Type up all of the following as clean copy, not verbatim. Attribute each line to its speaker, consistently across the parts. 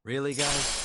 Speaker 1: Really, guys?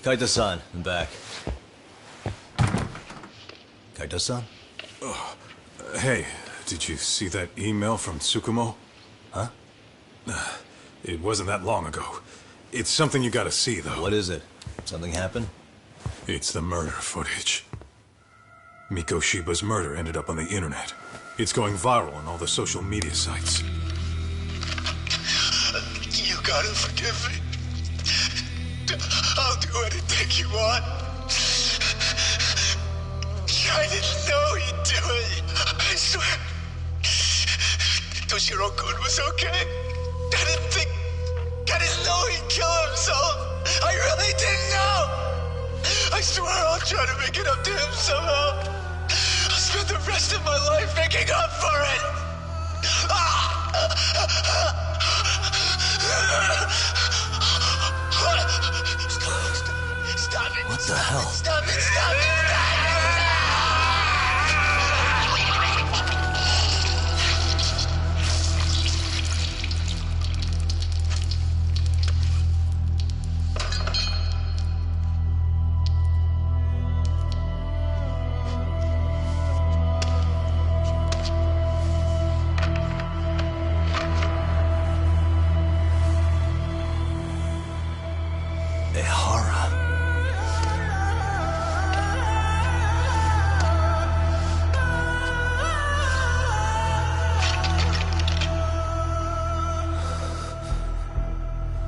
Speaker 2: Kaito-san, I'm back. Kaito-san?
Speaker 3: Hey, did you see that email from Tsukumo?
Speaker 2: Huh?
Speaker 3: It wasn't that long ago. It's something you gotta see, though.
Speaker 2: What is it? Something happened?
Speaker 3: It's the murder footage. Miko Shiba's murder ended up on the internet. It's going viral on all the social media sites.
Speaker 4: You gotta forgive me. I'll do anything you want. I didn't know he'd do it. I swear. Toshiro-kun was okay. I didn't know he'd kill himself. I really didn't know. I swear I'll try to make it up to him somehow. I'll spend the rest of my life making up for it. Stop it!
Speaker 2: What the hell?
Speaker 4: Stop it! Stop it!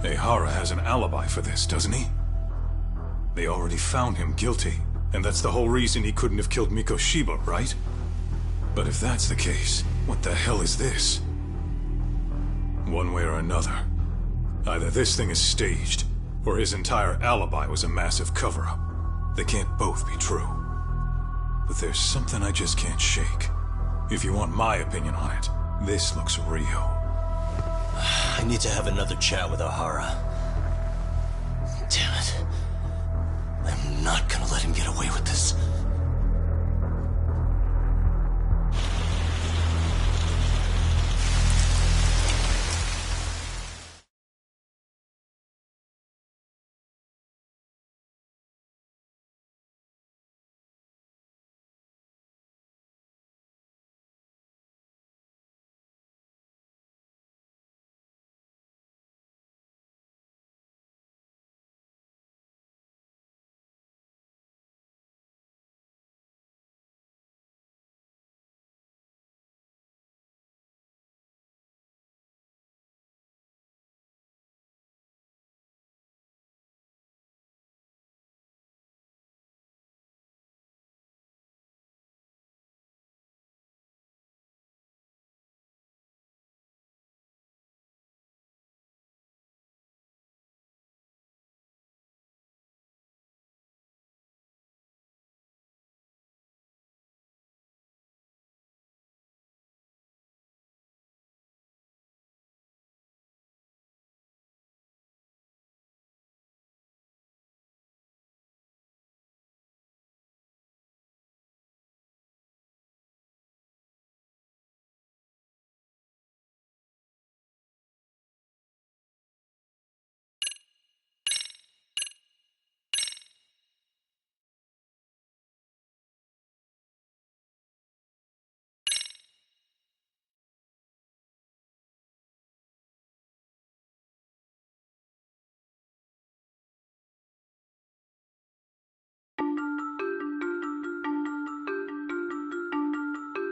Speaker 3: Ehara has an alibi for this, doesn't he? They already found him guilty, and that's the whole reason he couldn't have killed Miko Shiba, right? But if that's the case, what the hell is this? One way or another, either this thing is staged, or his entire alibi was a massive cover-up. They can't both be true. But there's something I just can't shake. If you want my opinion on it, this looks real.
Speaker 2: I need to have another chat with Ohara. Damn it. I'm not gonna let him get away with this.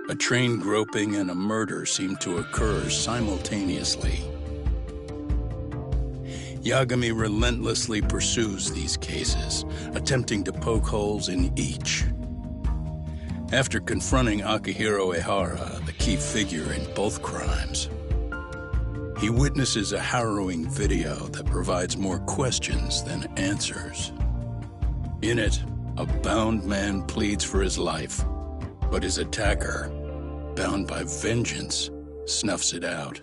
Speaker 5: A train groping and a murder seemed to occur simultaneously.
Speaker 1: Yagami relentlessly pursues these cases, attempting to poke holes in each. After confronting Akihiro Ehara, the key figure in both crimes, he witnesses a harrowing video that provides more questions than answers. In it, a bound man pleads for his life, but his attacker, bound by vengeance, snuffs it out.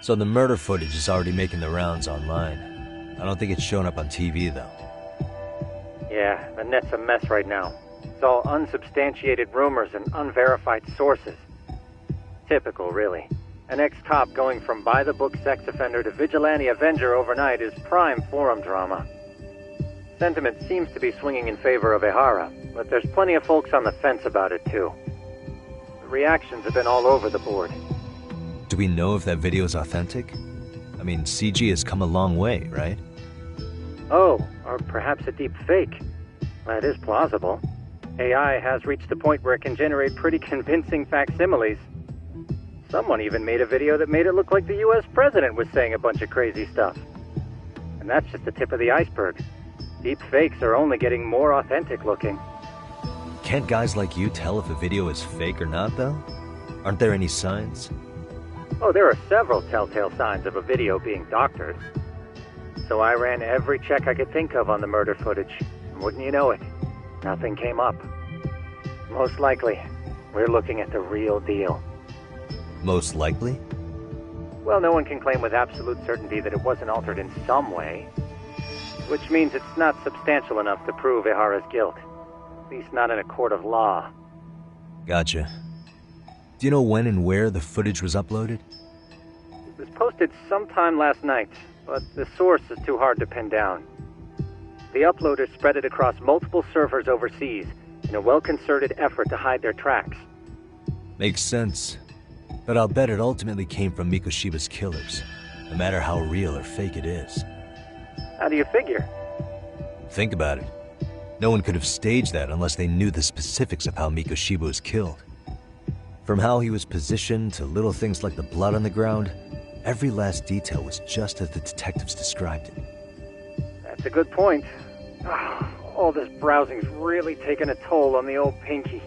Speaker 5: So the murder footage is already making the rounds online. I don't think it's showing up on TV, though.
Speaker 6: Yeah, the net's a mess right now. It's all unsubstantiated rumors and unverified sources. Typical, really. An ex-cop going from by-the-book sex offender to vigilante avenger overnight is prime forum drama. Sentiment seems to be swinging in favor of Ehara, but there's plenty of folks on the fence about it, too. The reactions have been all over the board.
Speaker 5: Do we know if that video is authentic? I mean, CG has come a long way, right?
Speaker 6: Oh, or perhaps a deep fake. That is plausible. AI has reached the point where it can generate pretty convincing facsimiles. Someone even made a video that made it look like the US president was saying a bunch of crazy stuff. And that's just the tip of the iceberg. Deep fakes are only getting more authentic looking.
Speaker 5: Can't guys like you tell if a video is fake or not, though? Aren't there any signs?
Speaker 6: Oh, there are several telltale signs of a video being doctored. So I ran every check I could think of on the murder footage, and wouldn't you know it, nothing came up. Most likely, we're looking at the real deal.
Speaker 5: Most likely?
Speaker 6: Well, no one can claim with absolute certainty that it wasn't altered in some way. Which means it's not substantial enough to prove Ehara's guilt. At least not in a court of law.
Speaker 5: Gotcha. Do you know when and where the footage was uploaded?
Speaker 6: It was posted sometime last night, but the source is too hard to pin down. The uploaders spread it across multiple servers overseas in a well-concerted effort to hide their tracks.
Speaker 5: Makes sense. But I'll bet it ultimately came from Mikoshiba's killers, no matter how real or fake it is.
Speaker 6: How do you figure?
Speaker 5: Think about it. No one could have staged that unless they knew the specifics of how Mikoshiba was killed. From how he was positioned to little things like the blood on the ground, every last detail was just as the detectives described it.
Speaker 6: That's a good point. All this browsing's really taken a toll on the old pinky.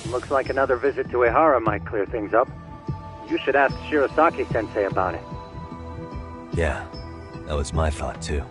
Speaker 6: Looks like another visit to Ehara might clear things up. You should ask Shirosaki-sensei about it.
Speaker 5: Yeah, that was my thought too.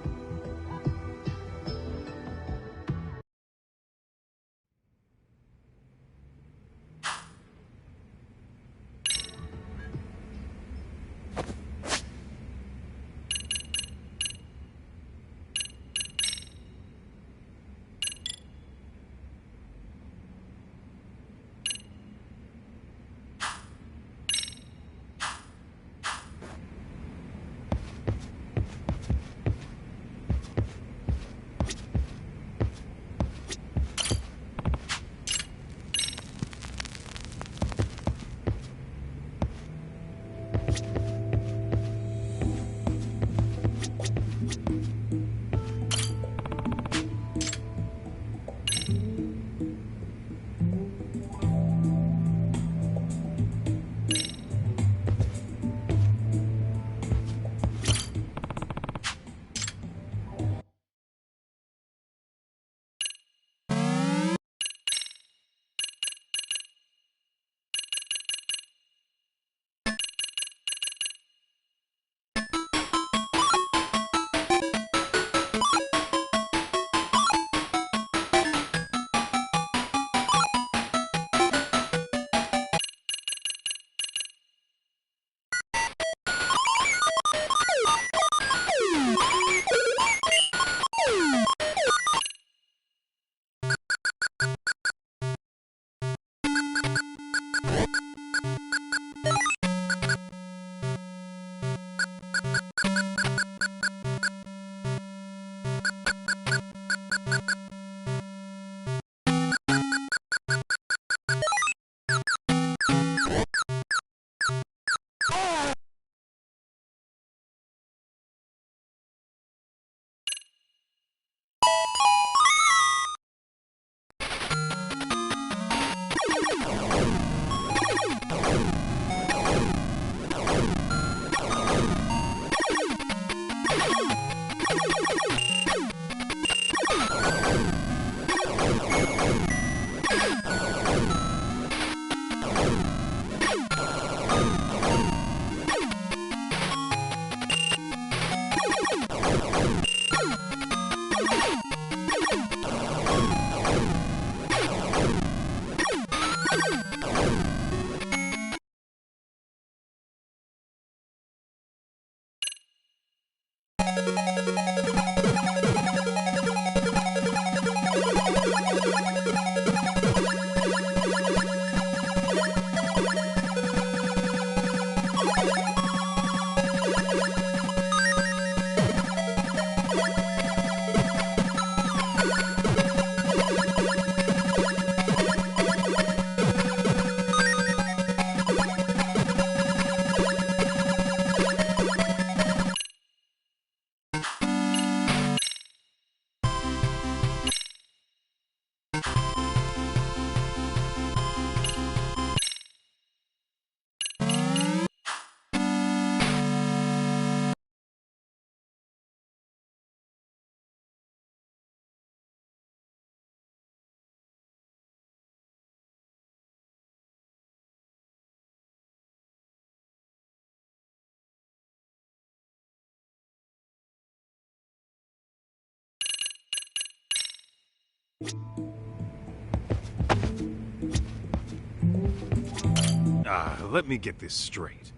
Speaker 3: Let me get this straight.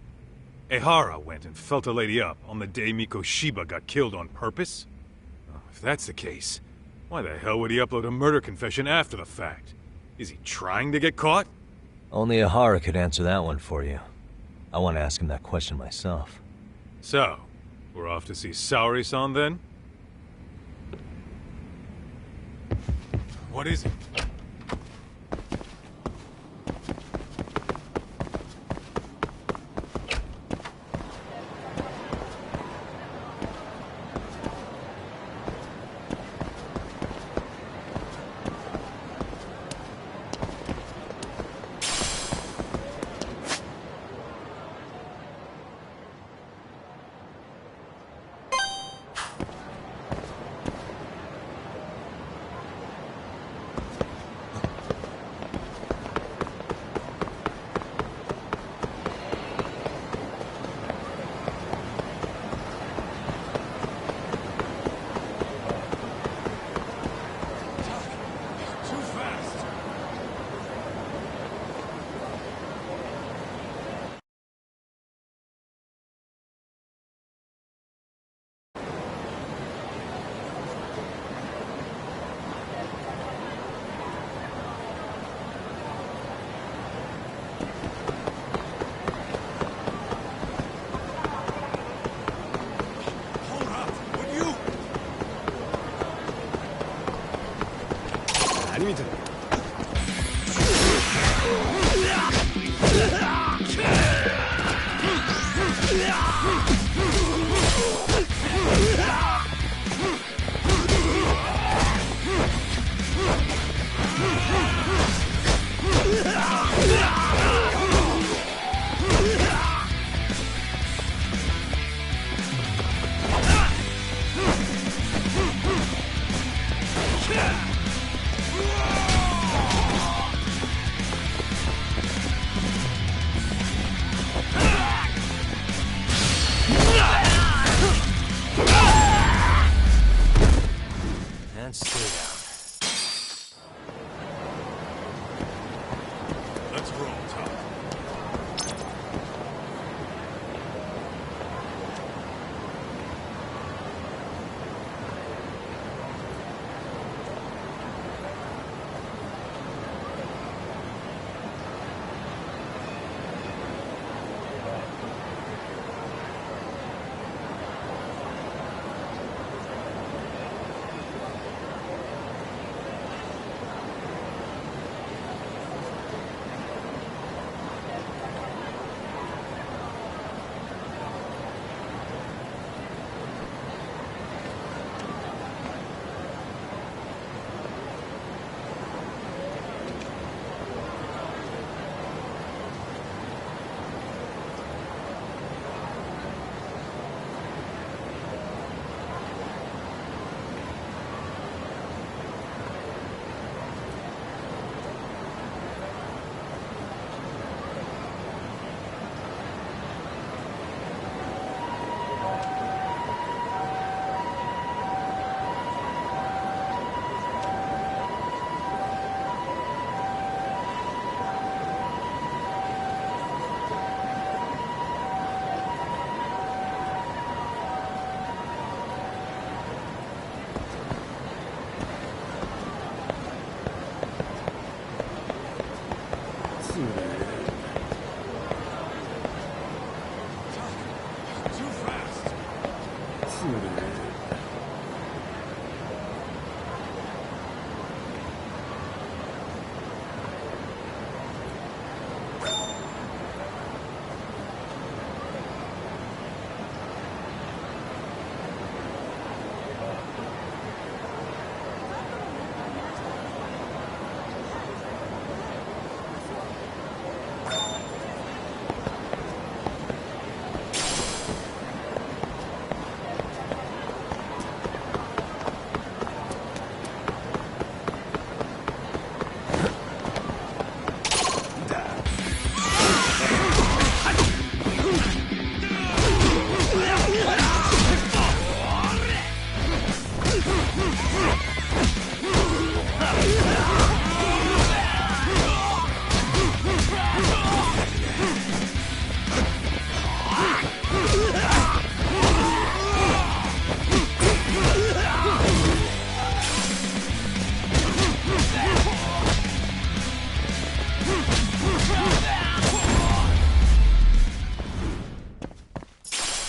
Speaker 3: Ehara went and felt a lady up on the day Mikoshiba got killed on purpose? Oh, if that's the case, why the hell would he upload a murder confession after the fact? Is he trying to get caught?
Speaker 5: Only Ehara could answer that one for you. I want to ask him that question myself.
Speaker 3: So, we're off to see Saori-san then? What is it?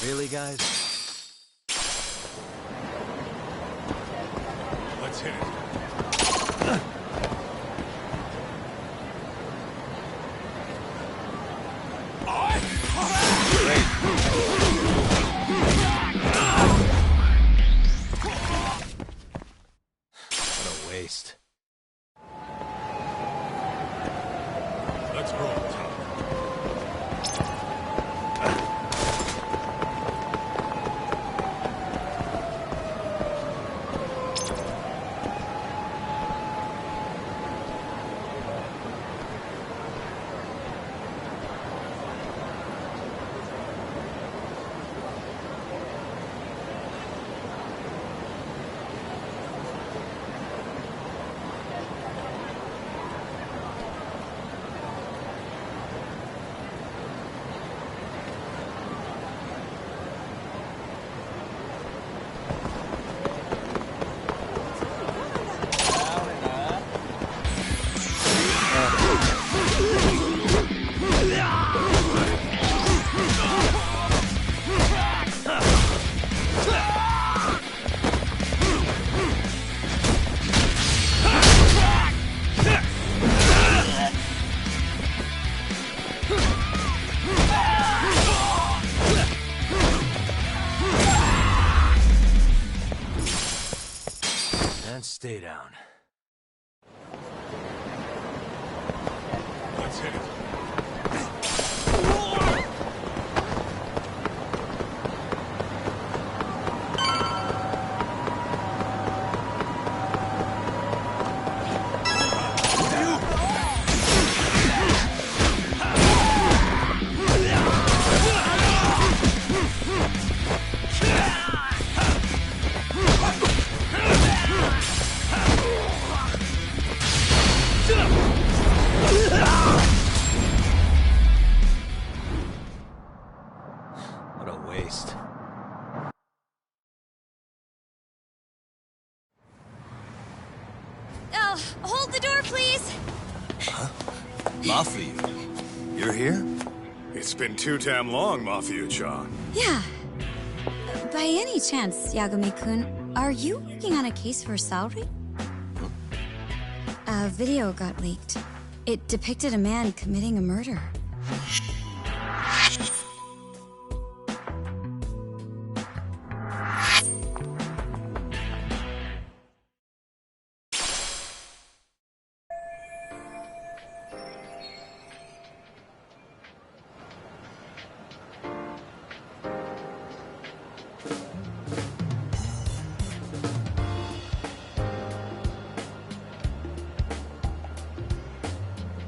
Speaker 5: Really, guys?
Speaker 3: Let's hit it.
Speaker 5: What a waste.
Speaker 3: Let's roll, Tom.
Speaker 5: And stay down.
Speaker 3: Let's hit it.
Speaker 5: What a waste.
Speaker 7: Hold the door, please.
Speaker 2: Mafia, you're here?
Speaker 3: It's been too damn long, Mafia-chan.
Speaker 7: Yeah. By any chance, Yagami-kun, are you working on a case for Saori? A video got leaked. It depicted a man committing a murder.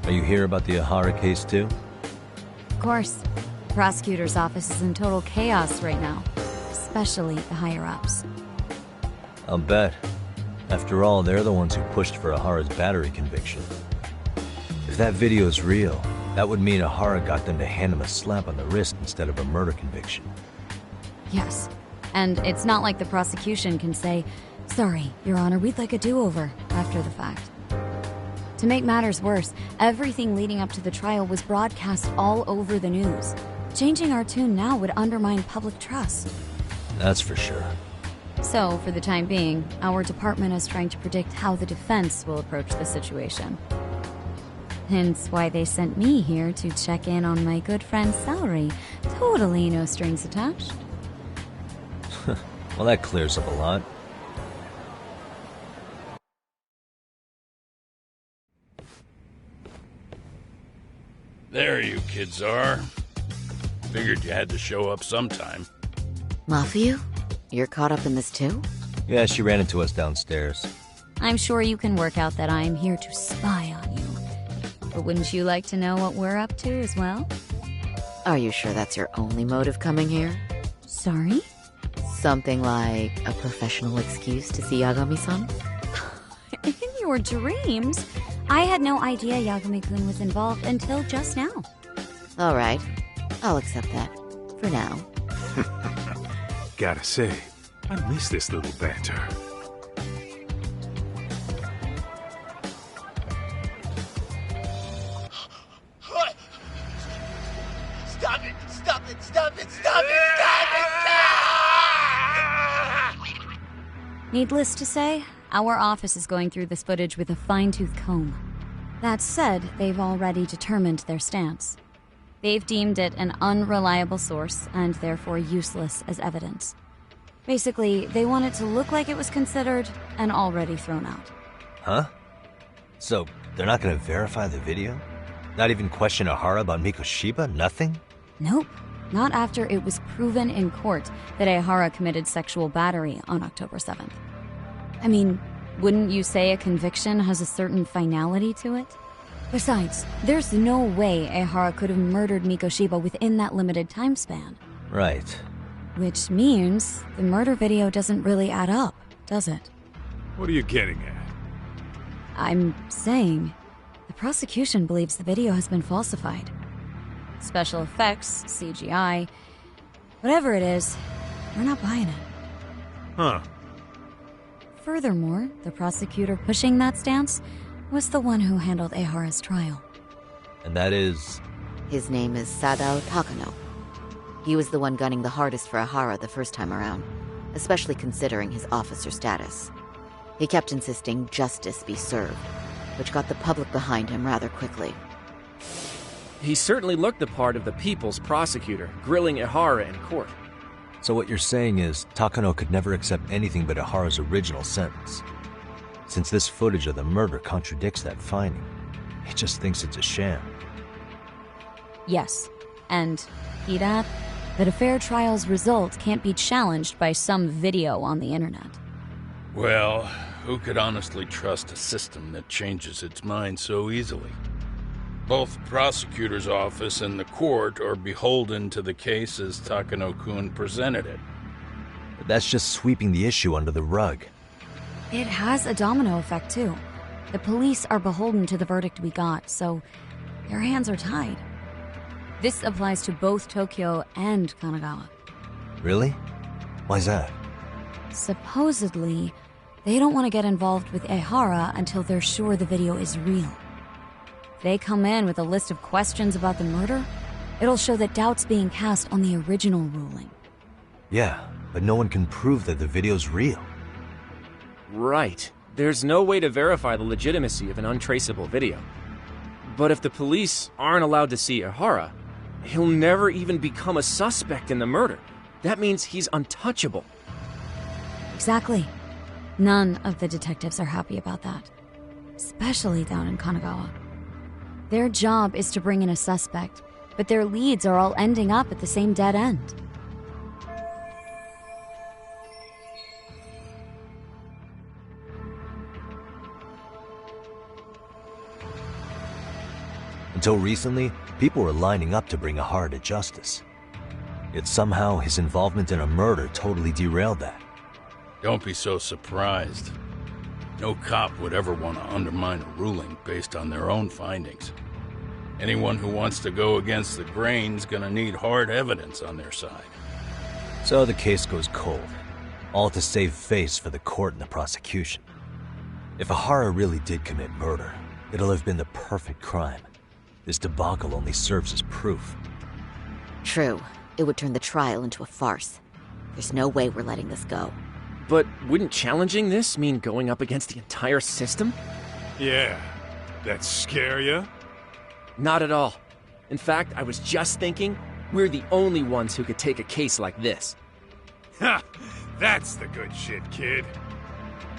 Speaker 5: Are you here about the Ahara case too?
Speaker 7: Of course. The prosecutor's office is in total chaos right now, especially the higher-ups.
Speaker 5: I'll bet. After all, they're the ones who pushed for Ahara's battery conviction. If that video is real, that would mean Ahara got them to hand him a slap on the wrist instead of a murder conviction.
Speaker 7: Yes. And it's not like the prosecution can say, "Sorry, Your Honor, we'd like a do-over," after the fact. To make matters worse, everything leading up to the trial was broadcast all over the news. Changing our tune now would undermine public trust.
Speaker 5: That's for sure.
Speaker 7: So, for the time being, our department is trying to predict how the defense will approach the situation. Hence why they sent me here to check in on my good friend's salary. Totally no strings attached.
Speaker 5: Well, that clears up a lot.
Speaker 1: There you kids are. Figured you had to show up sometime.
Speaker 8: Mafia? You're caught up in this too?
Speaker 5: Yeah, she ran into us downstairs.
Speaker 7: I'm sure you can work out that I'm here to spy on you. But wouldn't you like to know what we're up to as well?
Speaker 8: Are you sure that's your only motive coming here?
Speaker 7: Sorry?
Speaker 8: Something like a professional excuse to see Yagami-san?
Speaker 7: In your dreams? I had no idea Yagami-kun was involved until just now.
Speaker 8: All right, I'll accept that. For now.
Speaker 3: Gotta say, I miss this little banter.
Speaker 4: What? Stop it! Stop it! Stop it! Stop it! Stop it!
Speaker 7: Needless to say, our office is going through this footage with a fine-tooth comb. That said, they've already determined their stance. They've deemed it an unreliable source and therefore useless as evidence. Basically, they want it to look like it was considered and already thrown out.
Speaker 5: Huh? So, they're not gonna verify the video? Not even question Ihara about Mikoshiba? Nothing?
Speaker 7: Nope. Not after it was proven in court that Ihara committed sexual battery on October 7th. I mean, wouldn't you say a conviction has a certain finality to it? Besides, there's no way Ihara could have murdered Mikoshiba within that limited time span.
Speaker 5: Right.
Speaker 7: Which means the murder video doesn't really add up, does it?
Speaker 3: What are you getting at?
Speaker 7: I'm saying the prosecution believes the video has been falsified. Special effects, CGI, whatever it is, we're not buying it.
Speaker 3: Huh.
Speaker 7: Furthermore, the prosecutor pushing that stance was the one who handled Ihara's trial.
Speaker 5: And that is...
Speaker 8: His name is Sadao Takano. He was the one gunning the hardest for Ihara the first time around, especially considering his officer status. He kept insisting justice be served, which got the public behind him rather quickly.
Speaker 9: He certainly looked the part of the people's prosecutor, grilling Ihara in court.
Speaker 5: So what you're saying is, Takano could never accept anything but Ihara's original sentence. Since this footage of the murder contradicts that finding, he just thinks it's a sham.
Speaker 7: Yes, and he that a fair trial's result can't be challenged by some video on the internet.
Speaker 1: Well, who could honestly trust a system that changes its mind so easily? Both the prosecutor's office and the court are beholden to the case as Takano-kun presented it.
Speaker 5: But that's just sweeping the issue under the rug.
Speaker 7: It has a domino effect, too. The police are beholden to the verdict we got, so their hands are tied. This applies to both Tokyo and Kanagawa.
Speaker 5: Really? Why's that?
Speaker 7: Supposedly, they don't want to get involved with Ihara until they're sure the video is real. If they come in with a list of questions about the murder, it'll show that doubt's being cast on the original ruling.
Speaker 5: Yeah, but no one can prove that the video's real.
Speaker 9: Right. There's no way to verify the legitimacy of an untraceable video. But if the police aren't allowed to see Ihara, he'll never even become a suspect in the murder. That means he's untouchable.
Speaker 7: Exactly. None of the detectives are happy about that. Especially down in Kanagawa. Their job is to bring in a suspect, but their leads are all ending up at the same dead end.
Speaker 5: Until recently, people were lining up to bring Ihara to justice. Yet somehow his involvement in a murder totally derailed that.
Speaker 1: Don't be so surprised. No cop would ever want to undermine a ruling based on their own findings. Anyone who wants to go against the grain's gonna need hard evidence on their side.
Speaker 5: So the case goes cold, all to save face for the court and the prosecution. If Ihara really did commit murder, it'll have been the perfect crime. This debacle only serves as proof.
Speaker 8: True. It would turn the trial into a farce. There's no way we're letting this go.
Speaker 9: But wouldn't challenging this mean going up against the entire system?
Speaker 3: Yeah. That scare ya?
Speaker 9: Not at all. In fact, I was just thinking, we're the only ones who could take a case like this.
Speaker 3: Ha! That's the good shit, kid.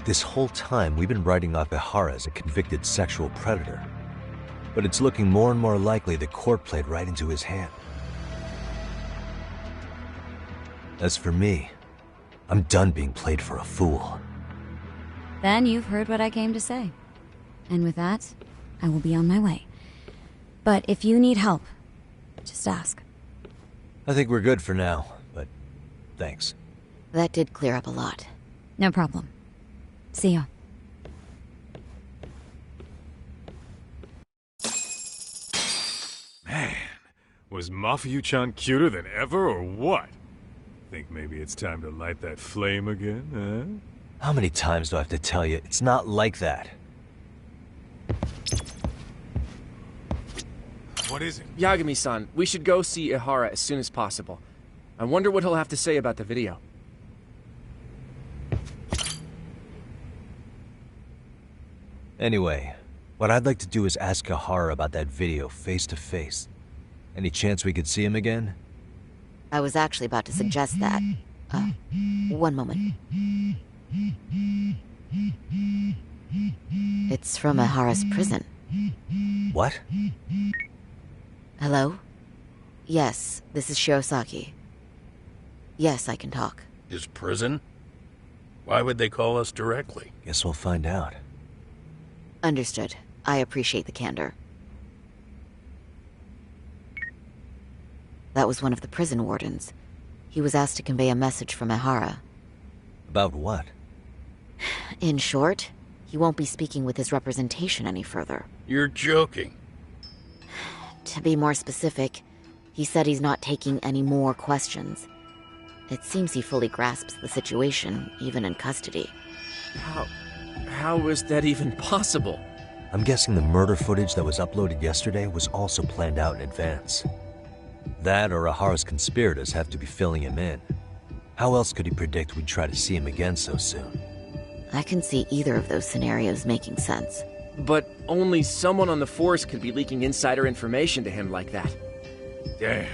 Speaker 5: This whole time, we've been writing off Ihara as a convicted sexual predator. But it's looking more and more likely the court played right into his hand. As for me, I'm done being played for a fool.
Speaker 7: Then you've heard what I came to say. And with that, I will be on my way. But if you need help, just ask.
Speaker 5: I think we're good for now, but thanks.
Speaker 8: That did clear up a lot.
Speaker 7: No problem. See ya.
Speaker 3: Man, was Mafuyu-chan cuter than ever or what? Think maybe it's time to light that flame again, huh?
Speaker 5: How many times do I have to tell you? It's not like that.
Speaker 3: What is it?
Speaker 9: Yagami-san, we should go see Ihara as soon as possible. I wonder what he'll have to say about the video.
Speaker 5: Anyway, what I'd like to do is ask Ihara about that video face to face. Any chance we could see him again?
Speaker 8: I was actually about to suggest that. One moment. It's from Ihara's prison.
Speaker 5: What?
Speaker 8: Hello? Yes, this is Shirosaki. Yes, I can talk.
Speaker 1: His prison? Why would they call us directly?
Speaker 5: Guess we'll find out.
Speaker 8: Understood. I appreciate the candor. That was one of the prison wardens. He was asked to convey a message from Ihara.
Speaker 5: About what?
Speaker 8: In short, he won't be speaking with his representation any further.
Speaker 1: You're joking.
Speaker 8: To be more specific, he said he's not taking any more questions. It seems he fully grasps the situation, even in custody.
Speaker 9: How is that even possible?
Speaker 5: I'm guessing the murder footage that was uploaded yesterday was also planned out in advance. That or Ihara's conspirators have to be filling him in. How else could he predict we'd try to see him again so soon?
Speaker 8: I can see either of those scenarios making sense.
Speaker 9: But only someone on the force could be leaking insider information to him like that.
Speaker 3: Damn.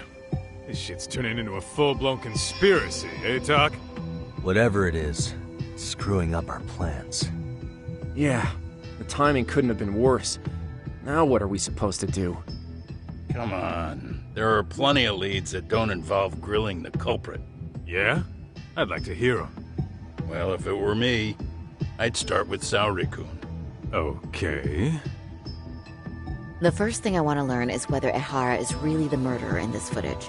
Speaker 3: This shit's turning into a full-blown conspiracy, eh, Doc?
Speaker 5: Whatever it is, it's screwing up our plans.
Speaker 9: Yeah, the timing couldn't have been worse. Now what are we supposed to do?
Speaker 1: Come on. There are plenty of leads that don't involve grilling the culprit.
Speaker 3: Yeah? I'd like to hear them.
Speaker 1: Well, if it were me, I'd start with Saori-kun.
Speaker 3: Okay.
Speaker 8: The first thing I want to learn is whether Ihara is really the murderer in this footage.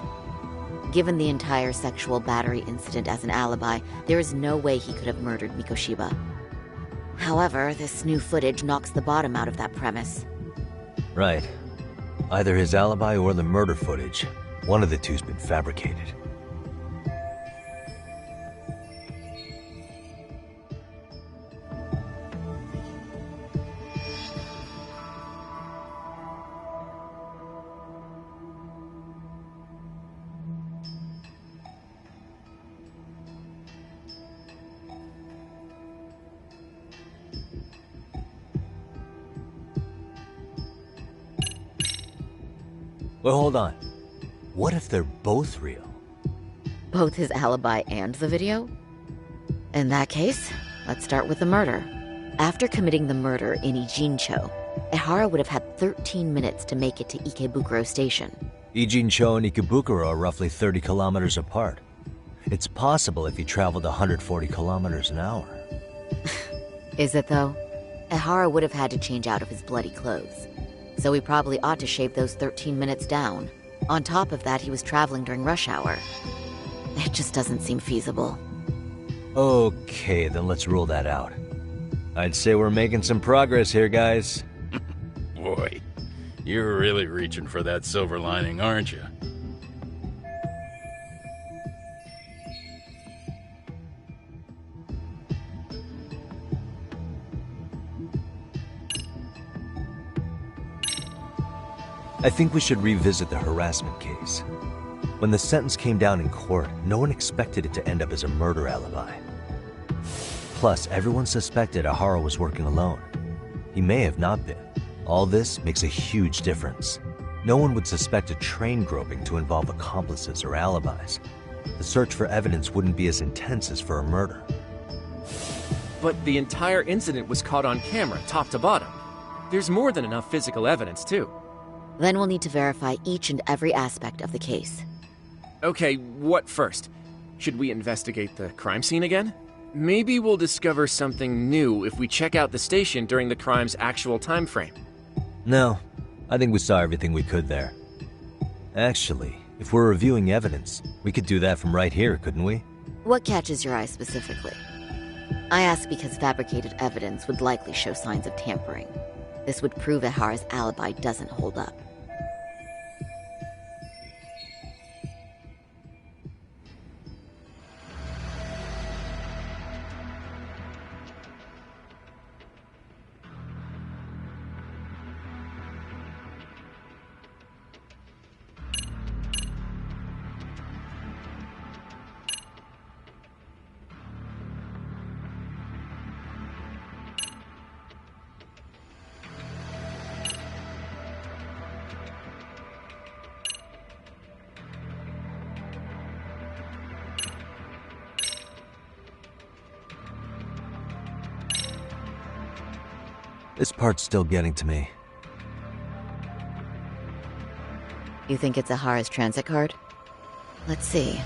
Speaker 8: Given the entire sexual battery incident as an alibi, there is no way he could have murdered Mikoshiba. However, this new footage knocks the bottom out of that premise.
Speaker 5: Right. Either his alibi or the murder footage. One of the two's been fabricated. Well, hold on. What if they're both real?
Speaker 8: Both his alibi and the video? In that case, let's start with the murder. After committing the murder in Ijincho, Ihara would have had 13 minutes to make it to Ikebukuro Station.
Speaker 5: Ijincho and Ikebukuro are roughly 30 kilometers apart. It's possible if he traveled 140 kilometers an hour.
Speaker 8: Is it though? Ihara would have had to change out of his bloody clothes. So he probably ought to shave those 13 minutes down. On top of that, he was traveling during rush hour. It just doesn't seem feasible.
Speaker 5: Okay, then let's rule that out. I'd say we're making some progress here, guys.
Speaker 1: Boy, you're really reaching for that silver lining, aren't you?
Speaker 5: I think we should revisit the harassment case. When the sentence came down in court, no one expected it to end up as a murder alibi. Plus, everyone suspected Ihara was working alone. He may have not been. All this makes a huge difference. No one would suspect a train groping to involve accomplices or alibis. The search for evidence wouldn't be as intense as for a murder.
Speaker 9: But the entire incident was caught on camera, top to bottom. There's more than enough physical evidence, too.
Speaker 8: Then we'll need to verify each and every aspect of the case.
Speaker 9: Okay, what first? Should we investigate the crime scene again? Maybe we'll discover something new if we check out the station during the crime's actual time frame.
Speaker 5: No, I think we saw everything we could there. Actually, if we're reviewing evidence, we could do that from right here, couldn't we?
Speaker 8: What catches your eye specifically? I ask because fabricated evidence would likely show signs of tampering. This would prove Ihara's alibi doesn't hold up.
Speaker 5: This part's still getting to me.
Speaker 8: You think it's Ihara's transit card? Let's see.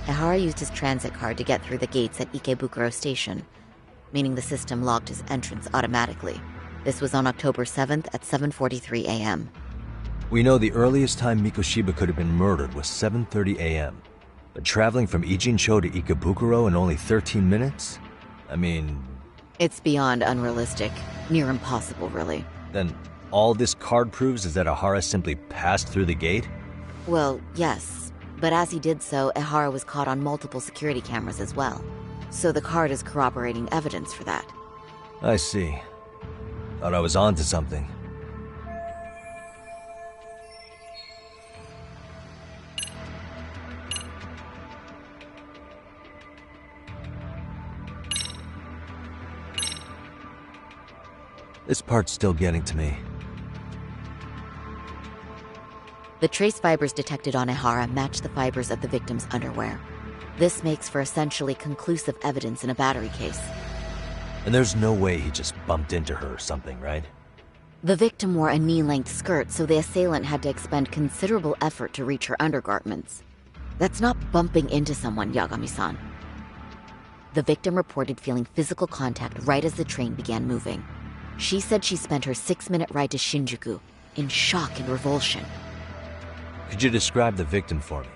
Speaker 8: Ihara used his transit card to get through the gates at Ikebukuro Station, meaning the system logged his entrance automatically. This was on October 7th at 7:43 a.m.
Speaker 5: We know the earliest time Mikoshiba could have been murdered was 7:30 a.m. But traveling from Ijincho to Ikebukuro in only 13 minutes? I mean...
Speaker 8: It's beyond unrealistic. Near impossible, really.
Speaker 5: Then all this card proves is that Ihara simply passed through the gate?
Speaker 8: Well, yes. But as he did so, Ihara was caught on multiple security cameras as well. So the card is corroborating evidence for that.
Speaker 5: I see. Thought I was onto something. This part's still getting to me.
Speaker 8: The trace fibers detected on Ihara match the fibers of the victim's underwear. This makes for essentially conclusive evidence in a battery case.
Speaker 5: And there's no way he just bumped into her or something, right?
Speaker 8: The victim wore a knee-length skirt, so the assailant had to expend considerable effort to reach her undergarments. That's not bumping into someone, Yagami-san. The victim reported feeling physical contact right as the train began moving. She said she spent her 6-minute ride to Shinjuku in shock and revulsion.
Speaker 5: Could you describe the victim for me?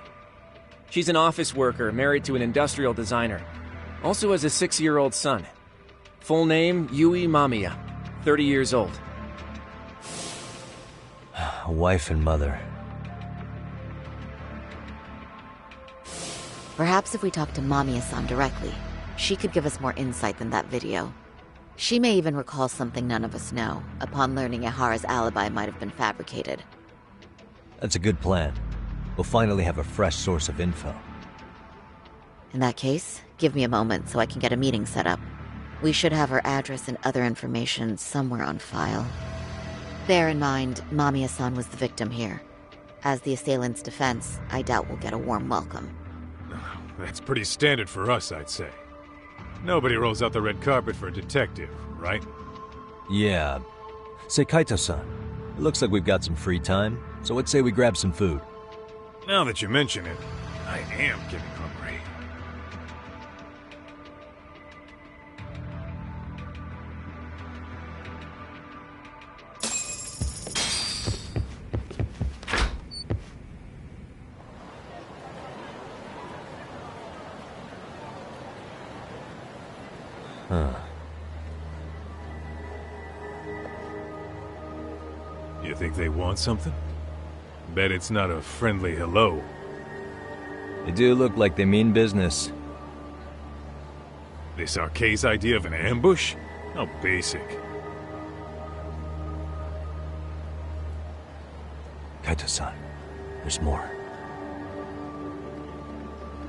Speaker 9: She's an office worker married to an industrial designer. Also has a 6-year-old son. Full name, Yui Mamiya, 30 years old.
Speaker 5: A wife and mother.
Speaker 8: Perhaps if we talk to Mamiya-san directly, she could give us more insight than that video. She may even recall something none of us know, upon learning Ihara's alibi might have been fabricated.
Speaker 5: That's a good plan. We'll finally have a fresh source of info.
Speaker 8: In that case, give me a moment so I can get a meeting set up. We should have her address and other information somewhere on file. Bear in mind, Mamiya-san was the victim here. As the assailant's defense, I doubt we'll get a warm welcome.
Speaker 3: That's pretty standard for us, I'd say. Nobody rolls out the red carpet for a detective, right?
Speaker 5: Yeah. Say, Kaito-san, it looks like we've got some free time, so let's say we grab some food.
Speaker 3: Now that you mention it, I am getting hungry. You think they want something? Bet it's not a friendly hello.
Speaker 5: They do look like they mean business.
Speaker 3: This Arcade's idea of an ambush? How basic.
Speaker 5: Kaito-san, there's more.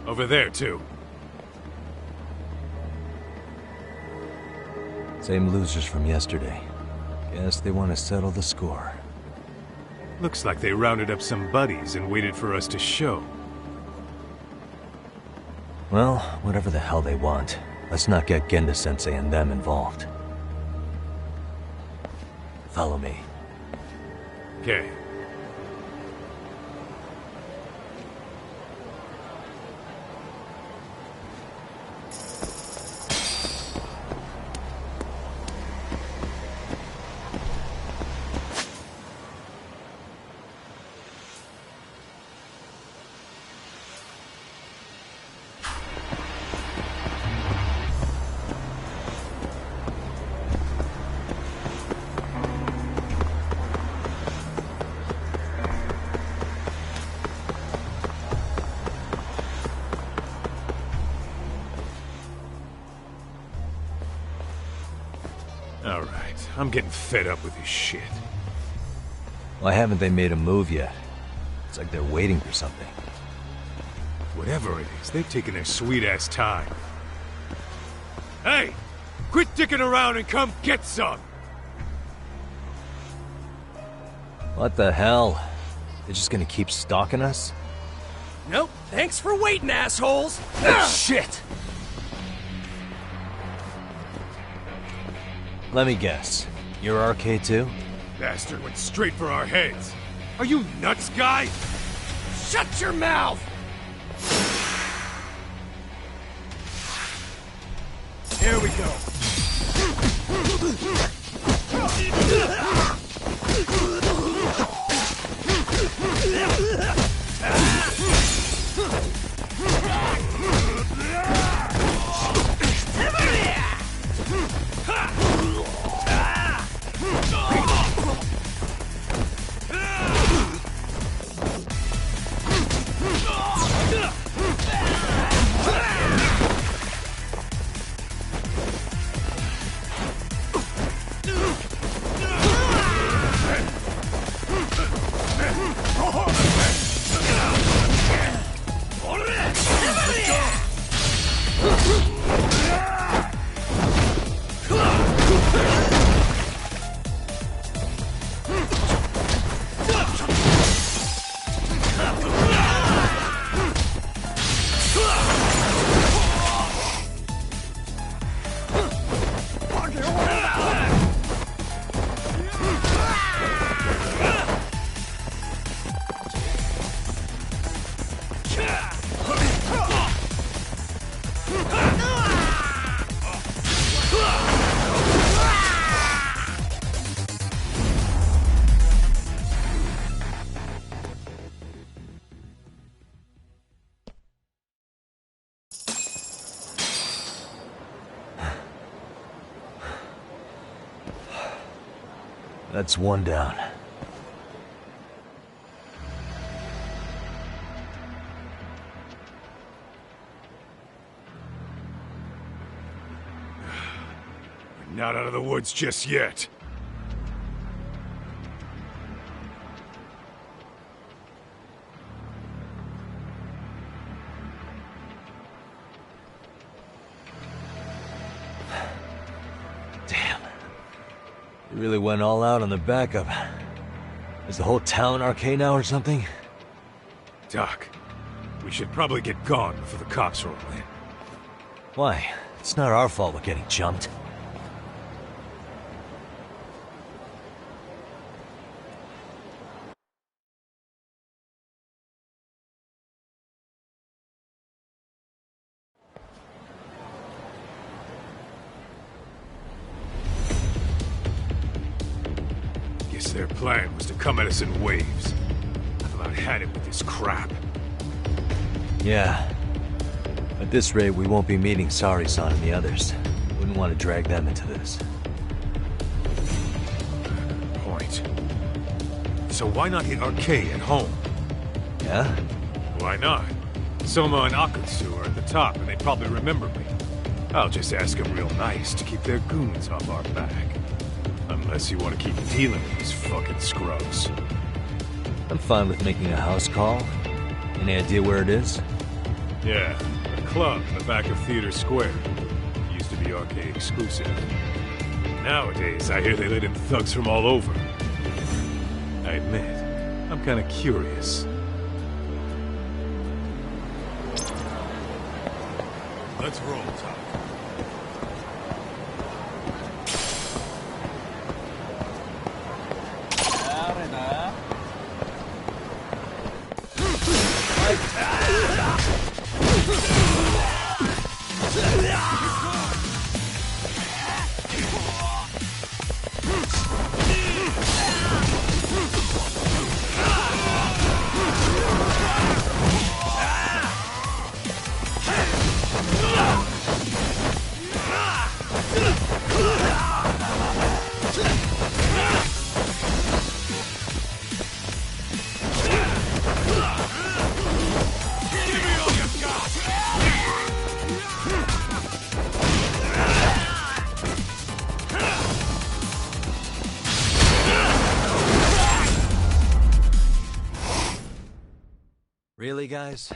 Speaker 3: Over there, too.
Speaker 5: Same losers from yesterday. Guess they want to settle the score.
Speaker 3: Looks like they rounded up some buddies and waited for us to show.
Speaker 5: Well, whatever the hell they want, let's not get Genda-sensei and them involved. Follow me.
Speaker 3: Okay. Alright, I'm getting fed up with this shit.
Speaker 5: Why haven't they made a move yet? It's like they're waiting for something.
Speaker 3: Whatever it is, they've taken their sweet-ass time. Hey! Quit dicking around and come get some!
Speaker 5: What the hell? They're just gonna keep stalking us?
Speaker 9: Nope. Thanks for waiting, assholes!
Speaker 3: Shit!
Speaker 5: Let me guess. You're RK too?
Speaker 3: Bastard went straight for our heads. Are you nuts, guy?
Speaker 9: Shut your mouth!
Speaker 3: Here we go.
Speaker 5: That's one down.
Speaker 3: We're not out of the woods just yet.
Speaker 5: You really went all out on the backup. Is the whole town RK now or something?
Speaker 3: Doc, we should probably get gone before the cops roll in.
Speaker 5: Why? It's not our fault we're getting jumped.
Speaker 3: Their plan was to come at us in waves. I've about had it with this crap.
Speaker 5: Yeah. At this rate, we won't be meeting Sari-san and the others. Wouldn't want to drag them into this.
Speaker 3: Point. So why not hit RK at home?
Speaker 5: Yeah?
Speaker 3: Why not? Soma and Akutsu are at the top, and they probably remember me. I'll just ask them real nice to keep their goons off our back. Unless you want to keep dealing with these fucking scrubs.
Speaker 5: I'm fine with making a house call. Any idea where it is?
Speaker 3: Yeah, a club in the back of Theater Square. Used to be RK exclusive. Nowadays, I hear they let in thugs from all over. I admit, I'm kinda curious. Let's roll, Tom.
Speaker 5: Really, guys?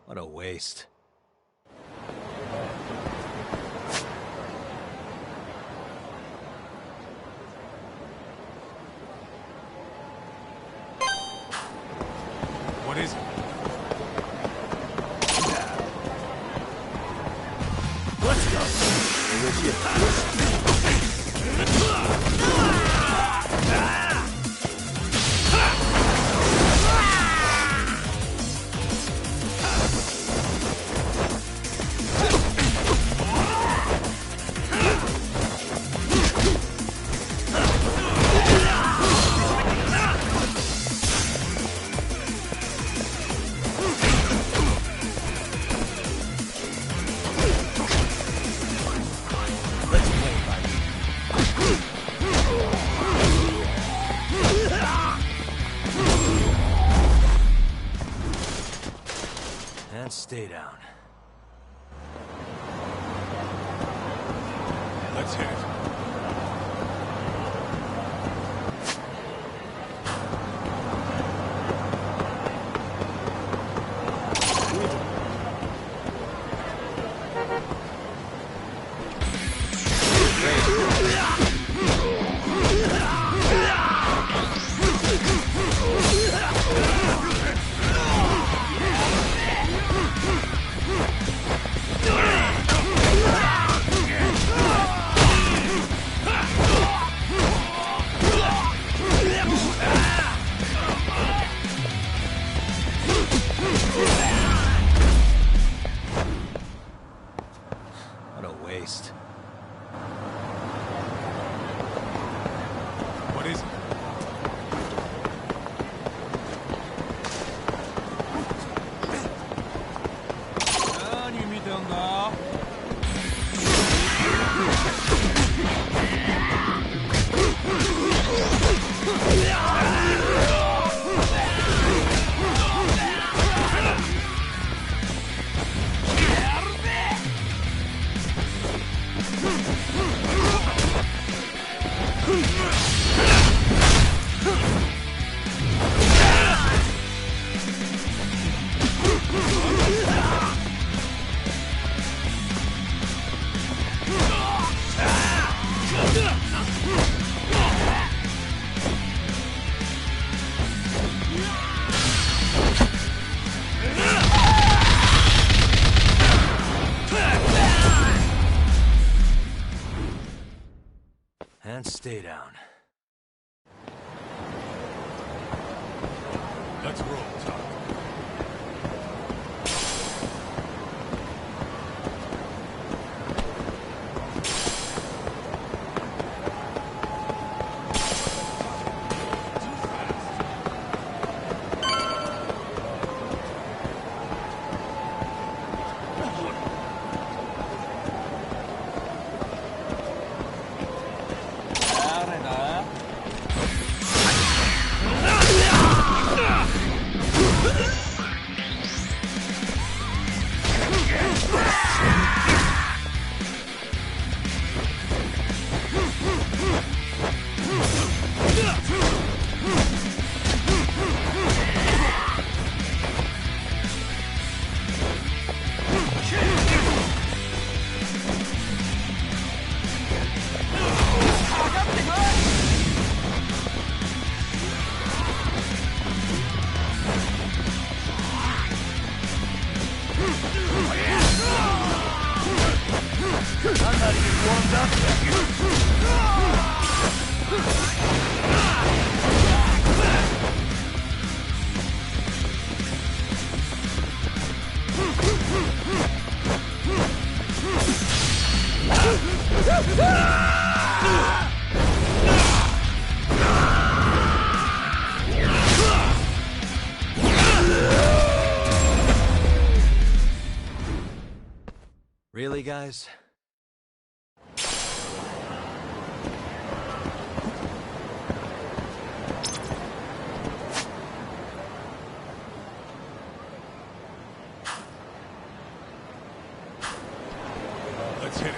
Speaker 5: What a waste.
Speaker 3: What is it?
Speaker 5: And stay down.
Speaker 3: Let's hit it.
Speaker 5: What a waste.
Speaker 3: What is it?
Speaker 5: And stay down.
Speaker 3: Let's roll, Tom.
Speaker 5: Really, guys?
Speaker 3: Let's hit it.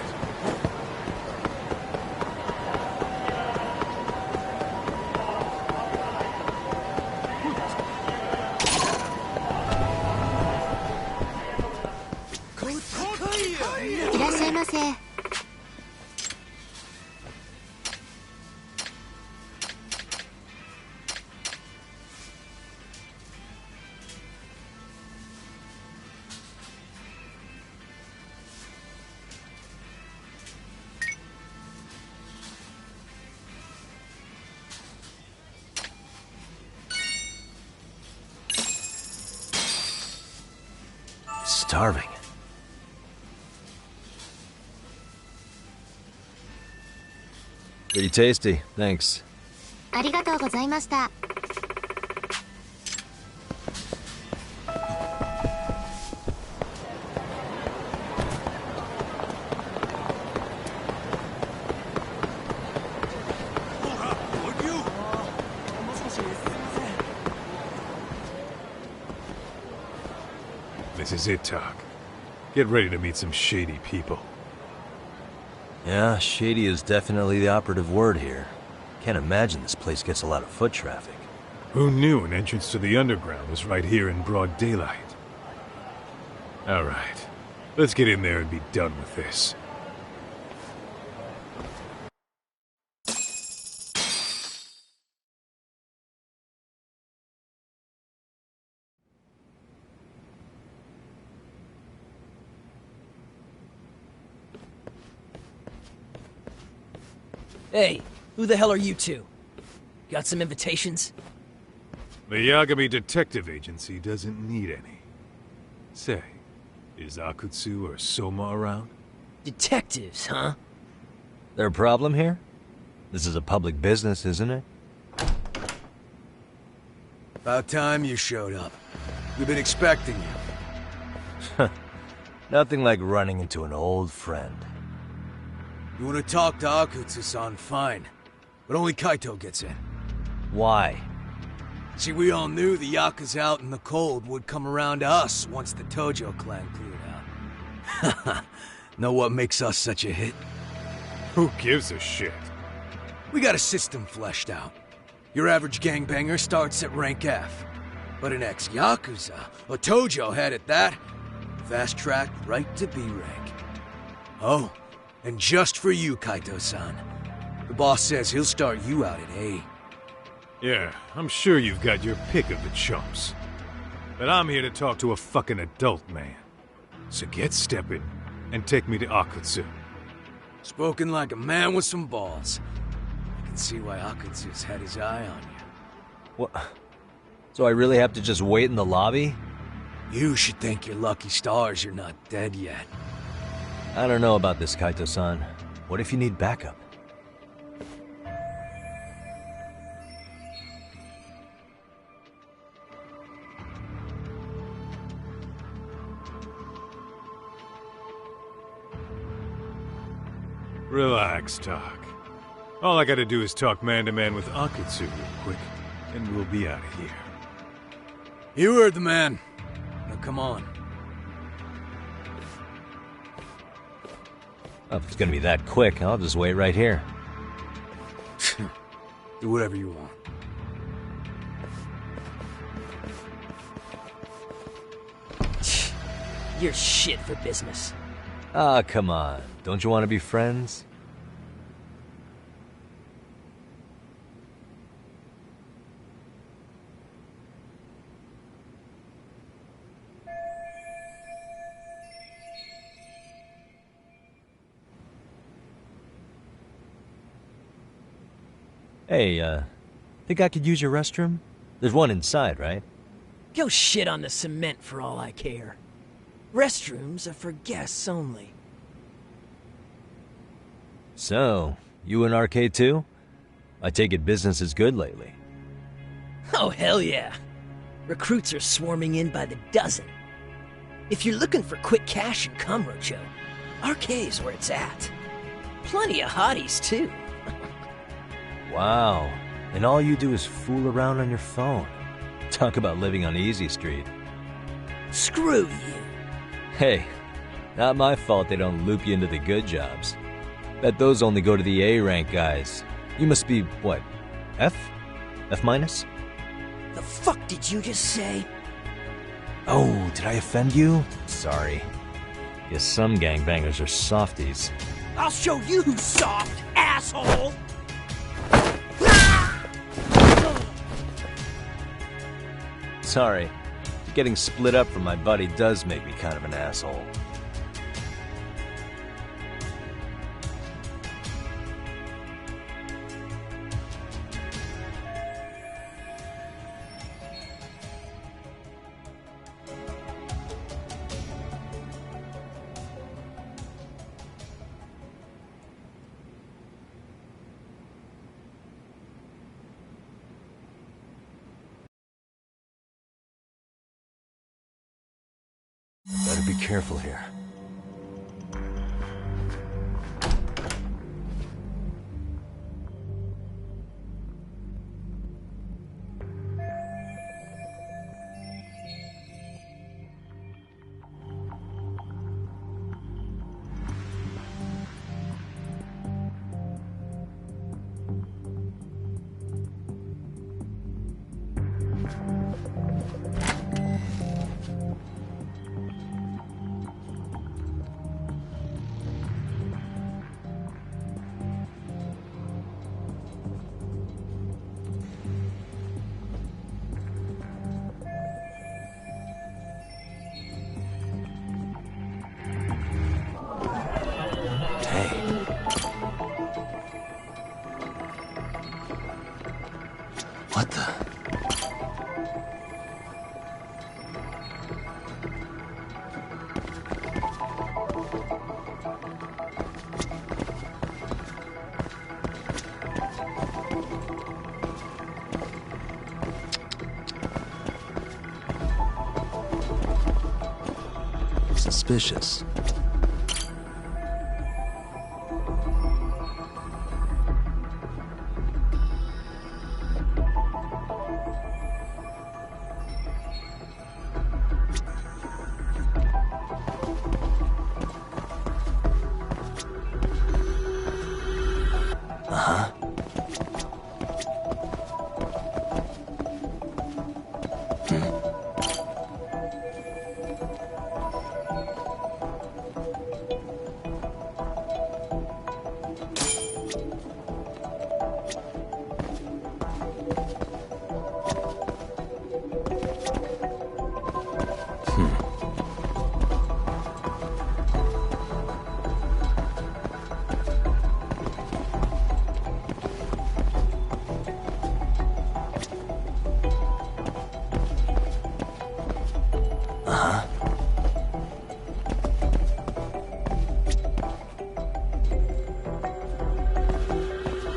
Speaker 5: Starving. Pretty tasty, thanks.
Speaker 10: ありがとうございました。
Speaker 3: This is it, Talk. Get ready to meet some shady people.
Speaker 5: Yeah, shady is definitely the operative word here. Can't imagine this place gets a lot of foot traffic.
Speaker 3: Who knew an entrance to the underground was right here in broad daylight? Alright, let's get in there and be done with this.
Speaker 11: Hey, who the hell are you two? Got some invitations?
Speaker 3: The Yagami Detective Agency doesn't need any. Say, is Akutsu or Soma around?
Speaker 11: Detectives, huh?
Speaker 5: There a problem here? This is a public business, isn't it?
Speaker 12: About time you showed up. We've been expecting you.
Speaker 5: Nothing like running into an old friend.
Speaker 12: You want to talk to Akutsu-san, fine. But only Kaito gets in.
Speaker 5: Why?
Speaker 12: See, we all knew the Yakuza out in the cold would come around to us once the Tojo clan cleared out. Know what makes us such a hit?
Speaker 3: Who gives a shit?
Speaker 12: We got a system fleshed out. Your average gangbanger starts at rank F. But an ex-Yakuza, a Tojo head at that, fast-tracked right to B rank. Oh, and just for you, Kaito-san. The boss says he'll start you out at A.
Speaker 3: Yeah, I'm sure you've got your pick of the chumps. But I'm here to talk to a fucking adult man. So get stepping and take me to Akutsu.
Speaker 12: Spoken like a man with some balls. I can see why Akutsu's had his eye on you.
Speaker 5: What? So I really have to just wait in the lobby?
Speaker 12: You should thank your lucky stars you're not dead yet.
Speaker 5: I don't know about this, Kaito-san. What if you need backup?
Speaker 3: Relax, Talk. All I gotta do is talk man-to-man with Akutsu real quick, and we'll be out of here.
Speaker 12: You heard the man. Now come on.
Speaker 5: Oh, if it's gonna be that quick, I'll just wait right here.
Speaker 12: Do whatever you want.
Speaker 11: You're shit for business.
Speaker 5: Ah, come on. Don't you want to be friends? Hey, think I could use your restroom? There's one inside, right?
Speaker 11: Go shit on the cement for all I care. Restrooms are for guests only.
Speaker 5: So, you in arcade too? I take it business is good lately.
Speaker 11: Oh, hell yeah. Recruits are swarming in by the dozen. If you're looking for quick cash and Rocho, arcade's where it's at. Plenty of hotties, too.
Speaker 5: Wow. And all you do is fool around on your phone. Talk about living on Easy Street.
Speaker 11: Screw you.
Speaker 5: Hey, not my fault they don't loop you into the good jobs. Bet those only go to the A-rank guys. You must be, what, F? F minus?
Speaker 11: The fuck did you just say?
Speaker 5: Oh, did I offend you? Sorry. Guess some gangbangers are softies.
Speaker 11: I'll show you who's soft, asshole!
Speaker 5: Sorry. Getting split up from my buddy does make me kind of an asshole. Better be careful here. What the? Suspicious.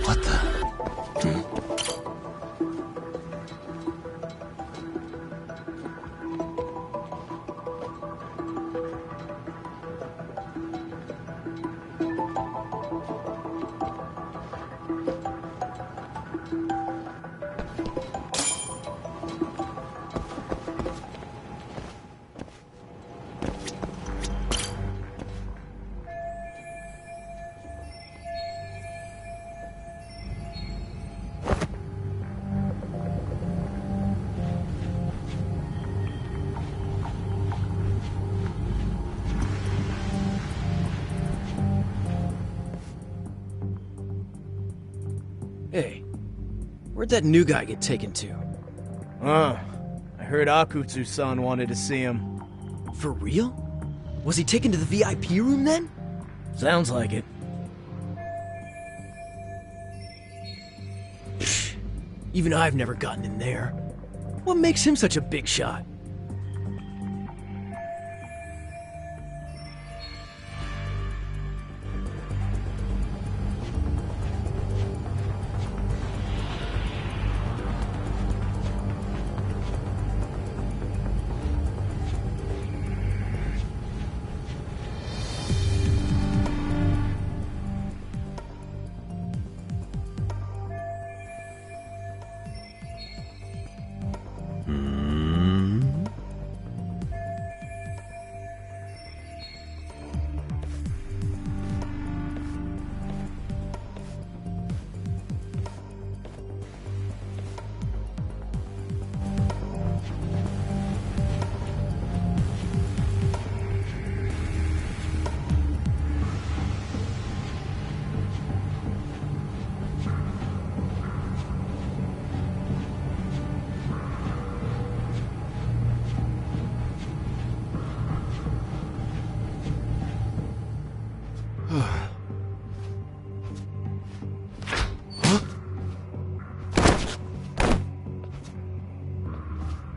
Speaker 5: What the?
Speaker 11: Hey, where'd that new guy get taken to?
Speaker 13: I heard Akutsu-san wanted to see him.
Speaker 11: For real? Was he taken to the VIP room then?
Speaker 13: Sounds like it.
Speaker 11: Even I've never gotten in there. What makes him such a big shot?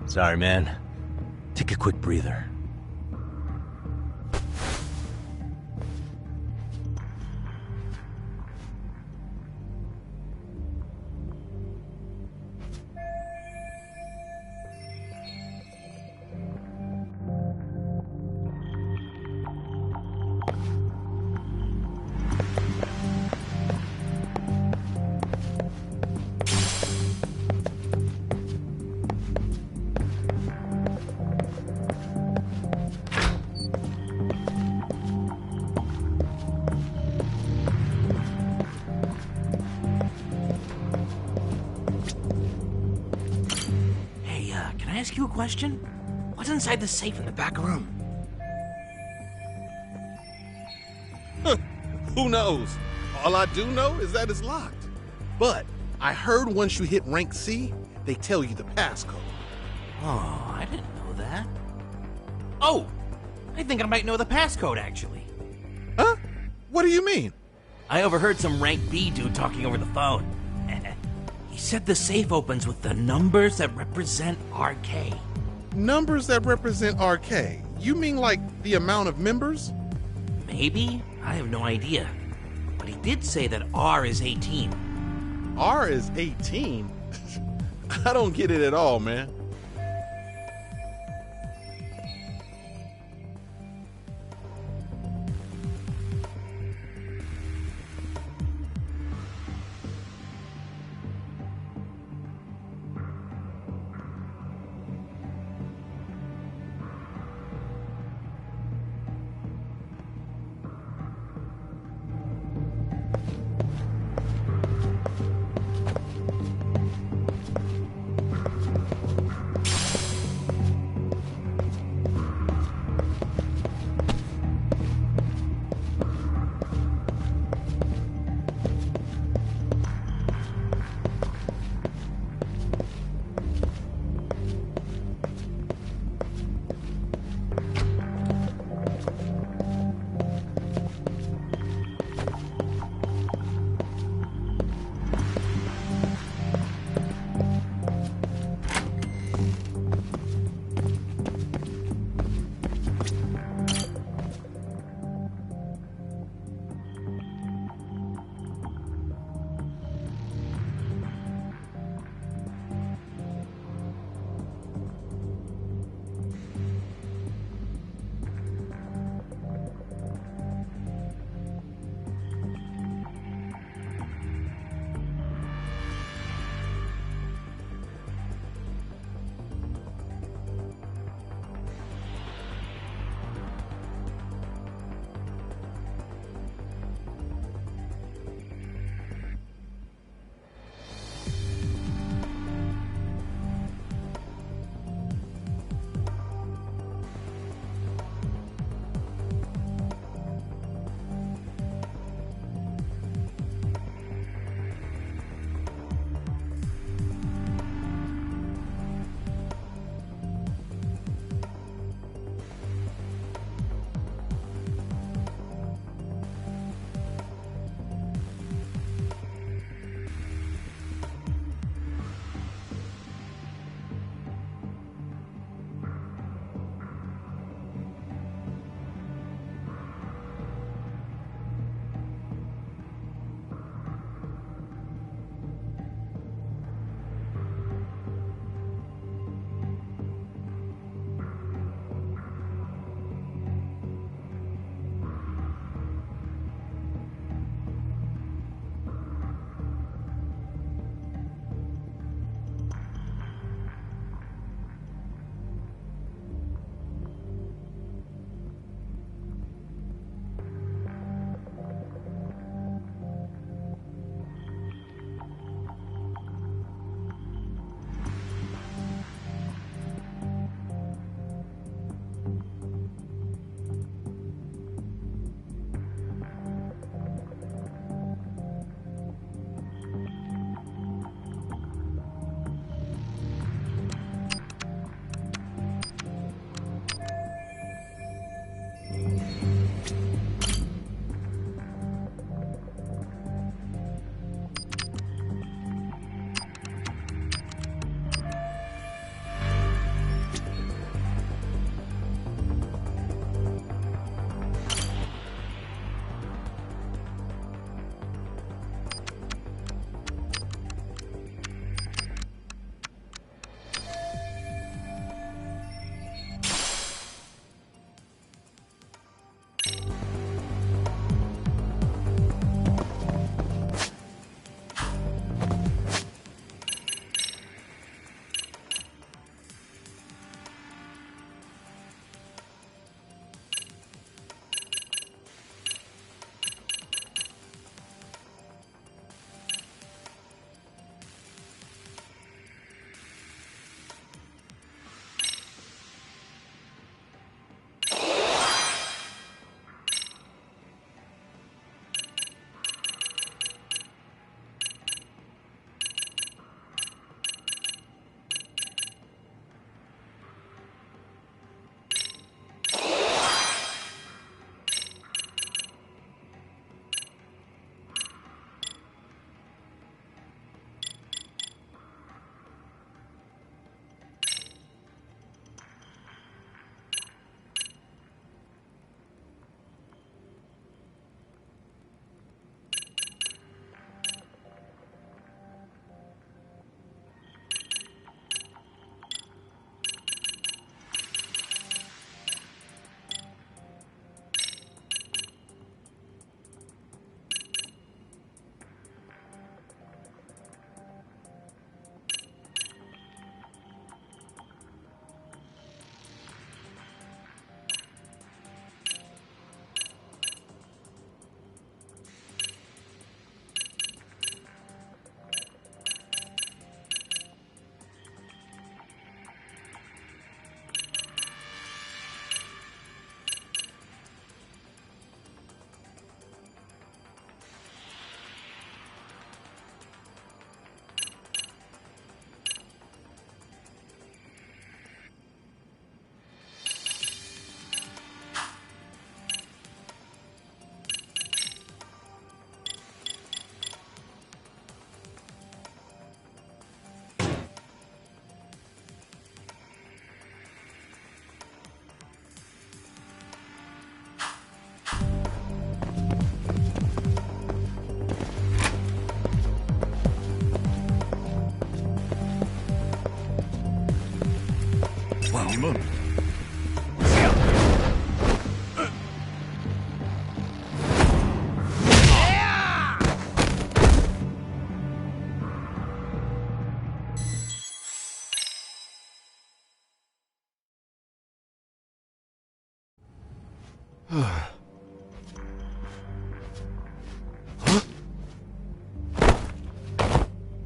Speaker 5: Sorry, man. Take a quick breather.
Speaker 14: Ask you a question? What's inside the safe in the back room?
Speaker 15: Who knows? All I do know is that it's locked. But I heard once you hit rank C, they tell you the passcode.
Speaker 14: Oh, I didn't know that. Oh, I think I might know the passcode, actually.
Speaker 15: Huh? What do you mean?
Speaker 14: I overheard some rank B dude talking over the phone. He said the safe opens with the numbers that represent RK.
Speaker 15: Numbers that represent RK? You mean like the amount of members?
Speaker 14: Maybe? I have no idea. But he did say that R is 18.
Speaker 15: R is 18? I don't get it at all, man.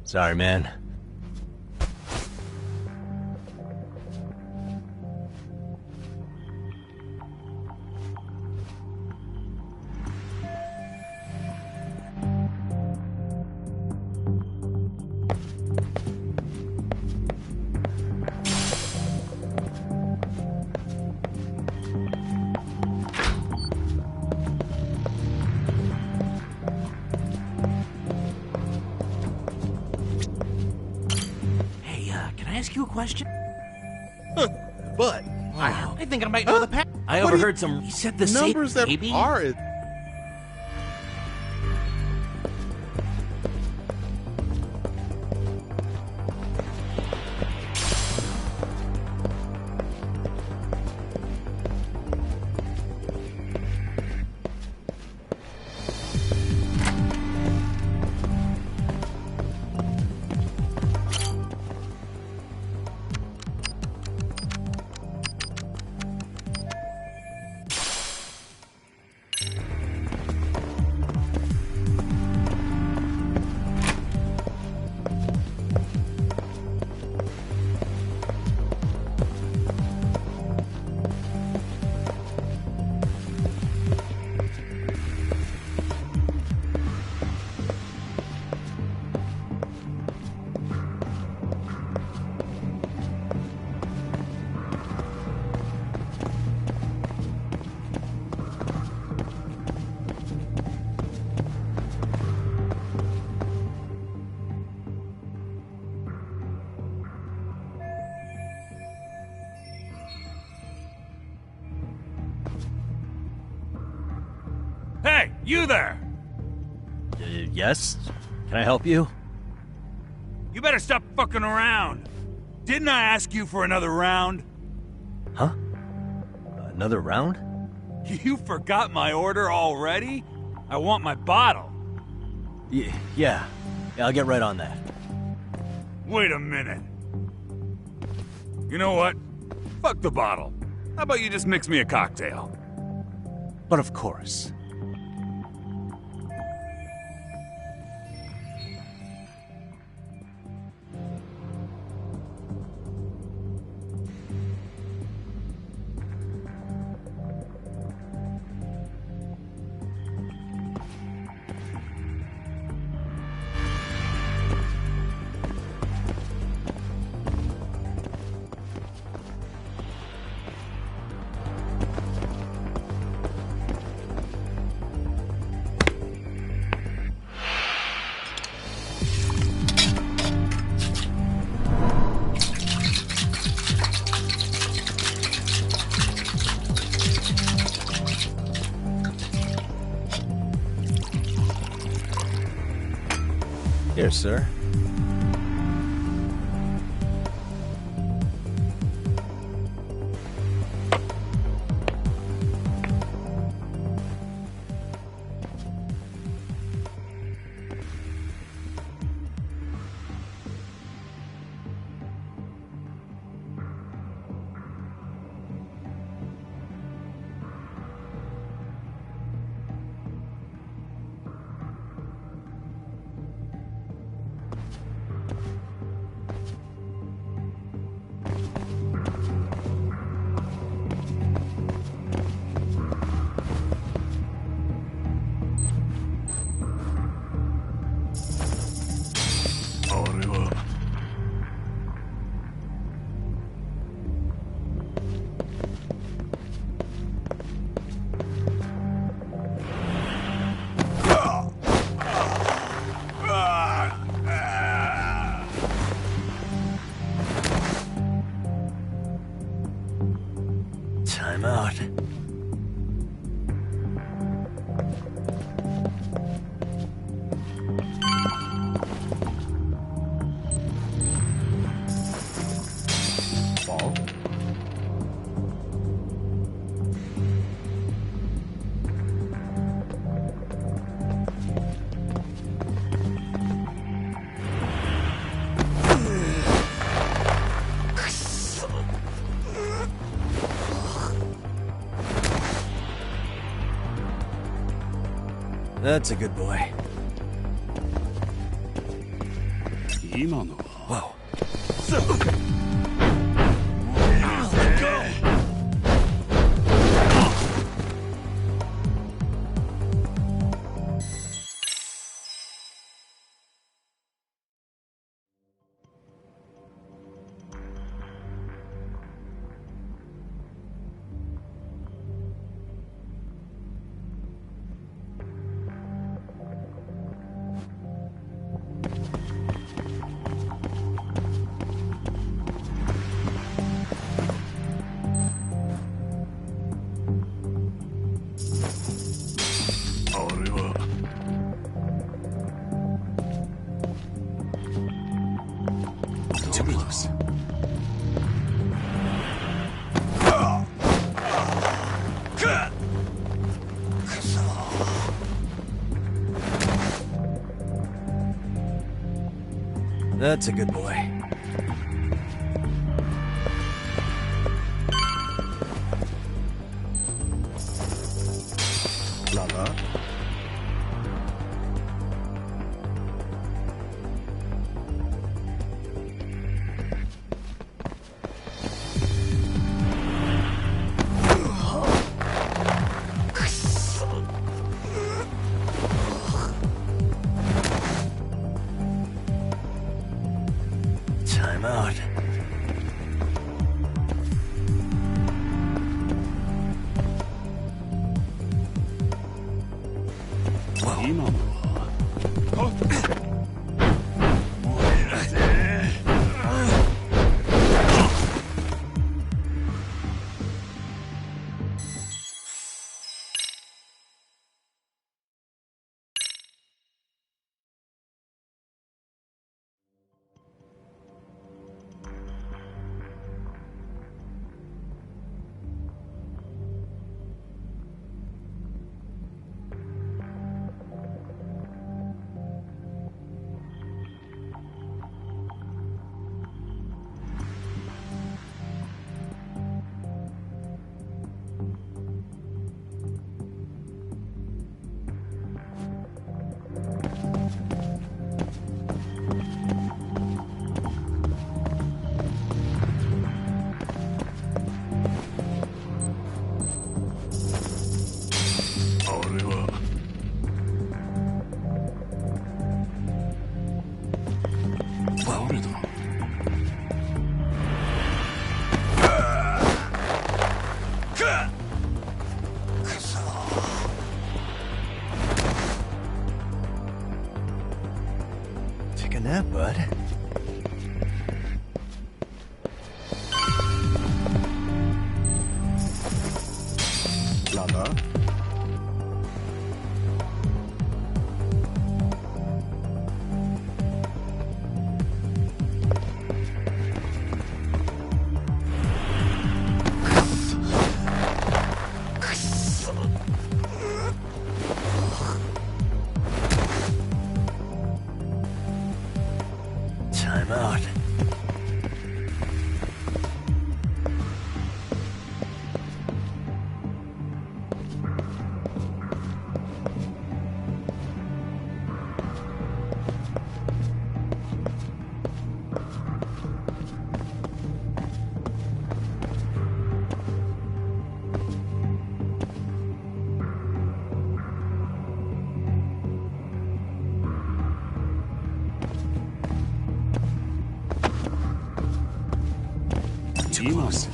Speaker 5: Sorry, man.
Speaker 14: Question?
Speaker 15: But
Speaker 14: I think I might know the path. I overheard some. He said the
Speaker 15: numbers
Speaker 14: safe,
Speaker 15: that
Speaker 14: maybe?
Speaker 15: are.
Speaker 16: Hey, you there!
Speaker 5: Yes? Can I help you?
Speaker 16: You better stop fucking around. Didn't I ask you for another round?
Speaker 5: Huh? Another round?
Speaker 16: You forgot my order already? I want my bottle.
Speaker 5: Yeah, I'll get right on that.
Speaker 16: Wait a minute. You know what? Fuck the bottle. How about you just mix me a cocktail?
Speaker 5: But of course. Here, sir. Time out. Ball?
Speaker 12: That's a good boy.
Speaker 1: Whoa.
Speaker 12: Let go! That's a good boy. Lava. Time out. Take a nap, bud. Lava. Time out. Too close.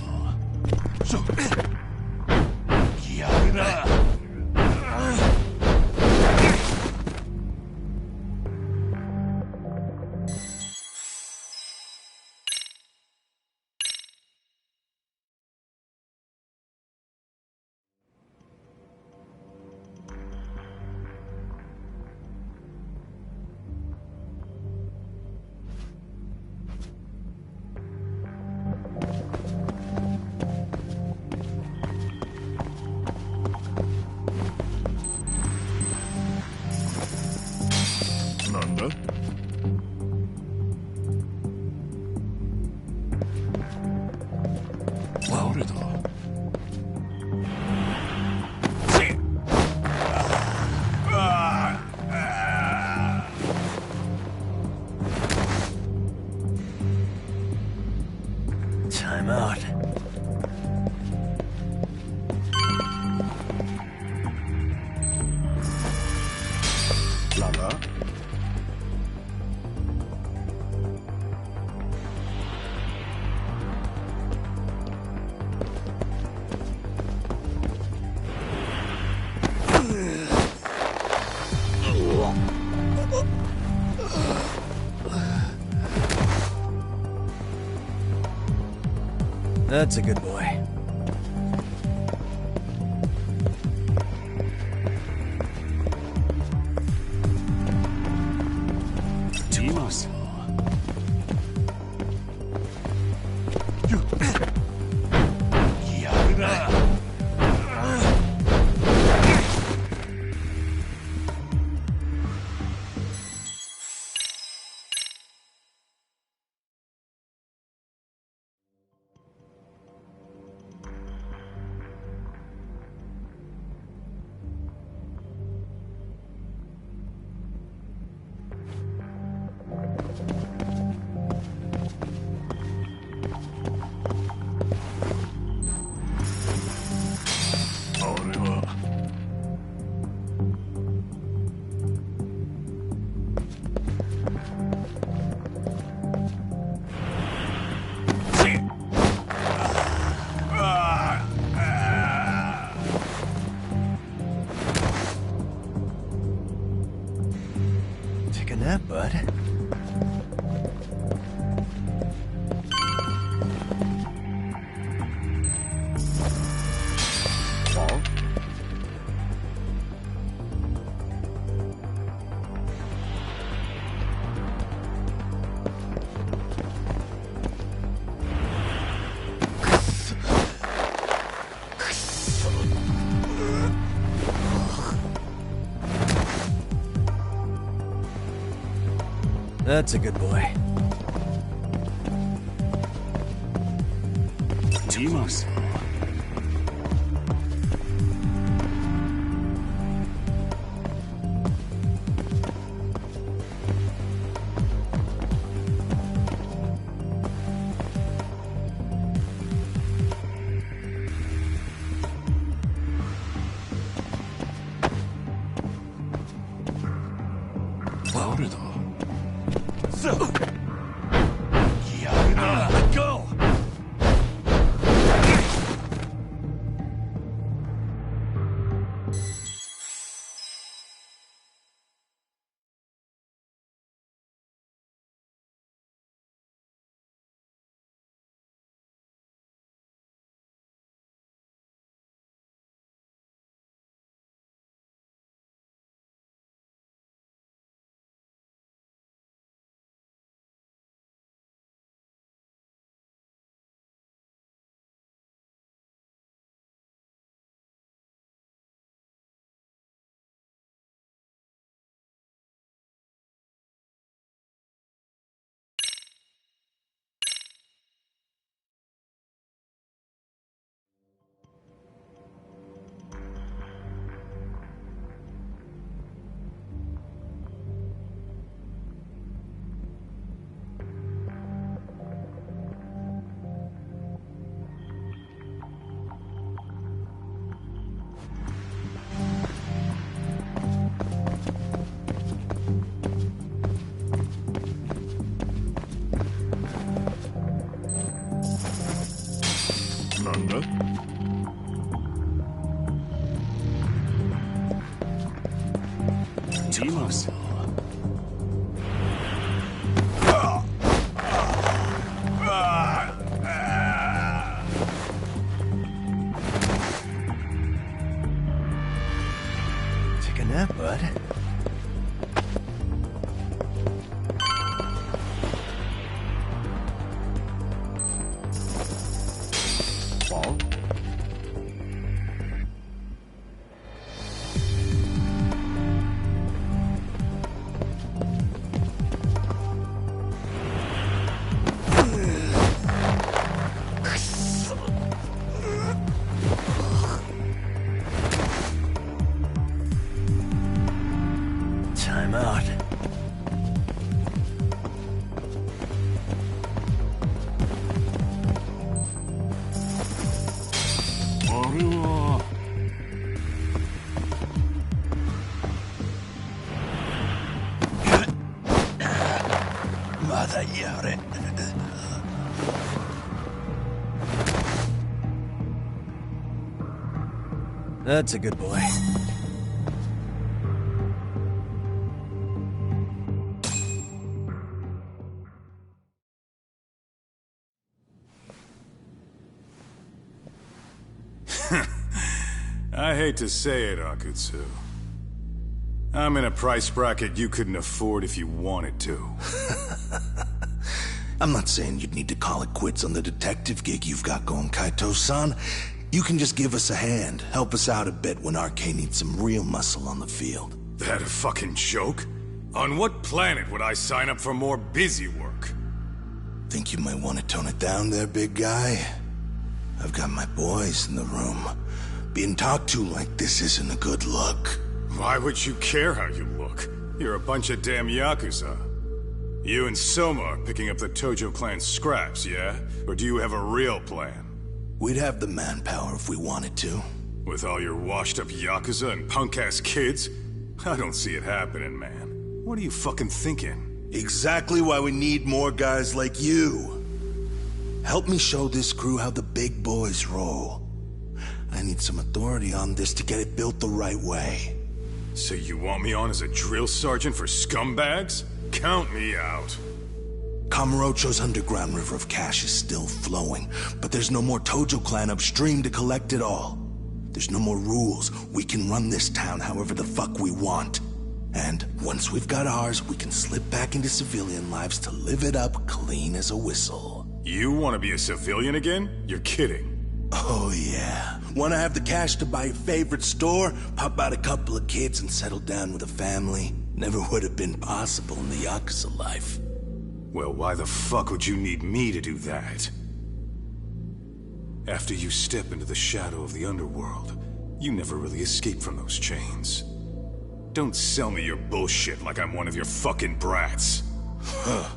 Speaker 12: That's a good boy.
Speaker 16: Timos.
Speaker 12: Take a nap, bud. That's a good boy.
Speaker 16: Timos.
Speaker 12: Let go!
Speaker 16: Timos.
Speaker 12: Take a nap, bud. Time out. That's a good boy.
Speaker 3: I hate to say it, Akutsu. I'm in a price bracket you couldn't afford if you wanted to.
Speaker 17: I'm not saying you'd need to call it quits on the detective gig you've got going, Kaito-san. You can just give us a hand, help us out a bit when RK needs some real muscle on the field.
Speaker 3: That a fucking joke? On what planet would I sign up for more busy work?
Speaker 17: Think you might want to tone it down there, big guy? I've got my boys in the room. Being talked to like this isn't a good look.
Speaker 3: Why would you care how you look? You're a bunch of damn Yakuza. You and Soma are picking up the Tojo clan's scraps, yeah? Or do you have a real plan?
Speaker 17: We'd have the manpower if we wanted to.
Speaker 3: With all your washed-up Yakuza and punk-ass kids? I don't see it happening, man. What are you fucking thinking?
Speaker 17: Exactly why we need more guys like you. Help me show this crew how the big boys roll. I need some authority on this to get it built the right way.
Speaker 3: So you want me on as a drill sergeant for scumbags? Count me out.
Speaker 17: Kamurocho's underground river of cash is still flowing, but there's no more Tojo clan upstream to collect it all. There's no more rules. We can run this town however the fuck we want. And once we've got ours, we can slip back into civilian lives to live it up clean as a whistle.
Speaker 3: You want to be a civilian again? You're kidding.
Speaker 17: Oh yeah. Want to have the cash to buy your favorite store, pop out a couple of kids and settle down with a family? Never would have been possible in the Yakuza life.
Speaker 3: Well, why the fuck would you need me to do that? After you step into the shadow of the underworld, you never really escape from those chains. Don't sell me your bullshit like I'm one of your fucking brats. Huh.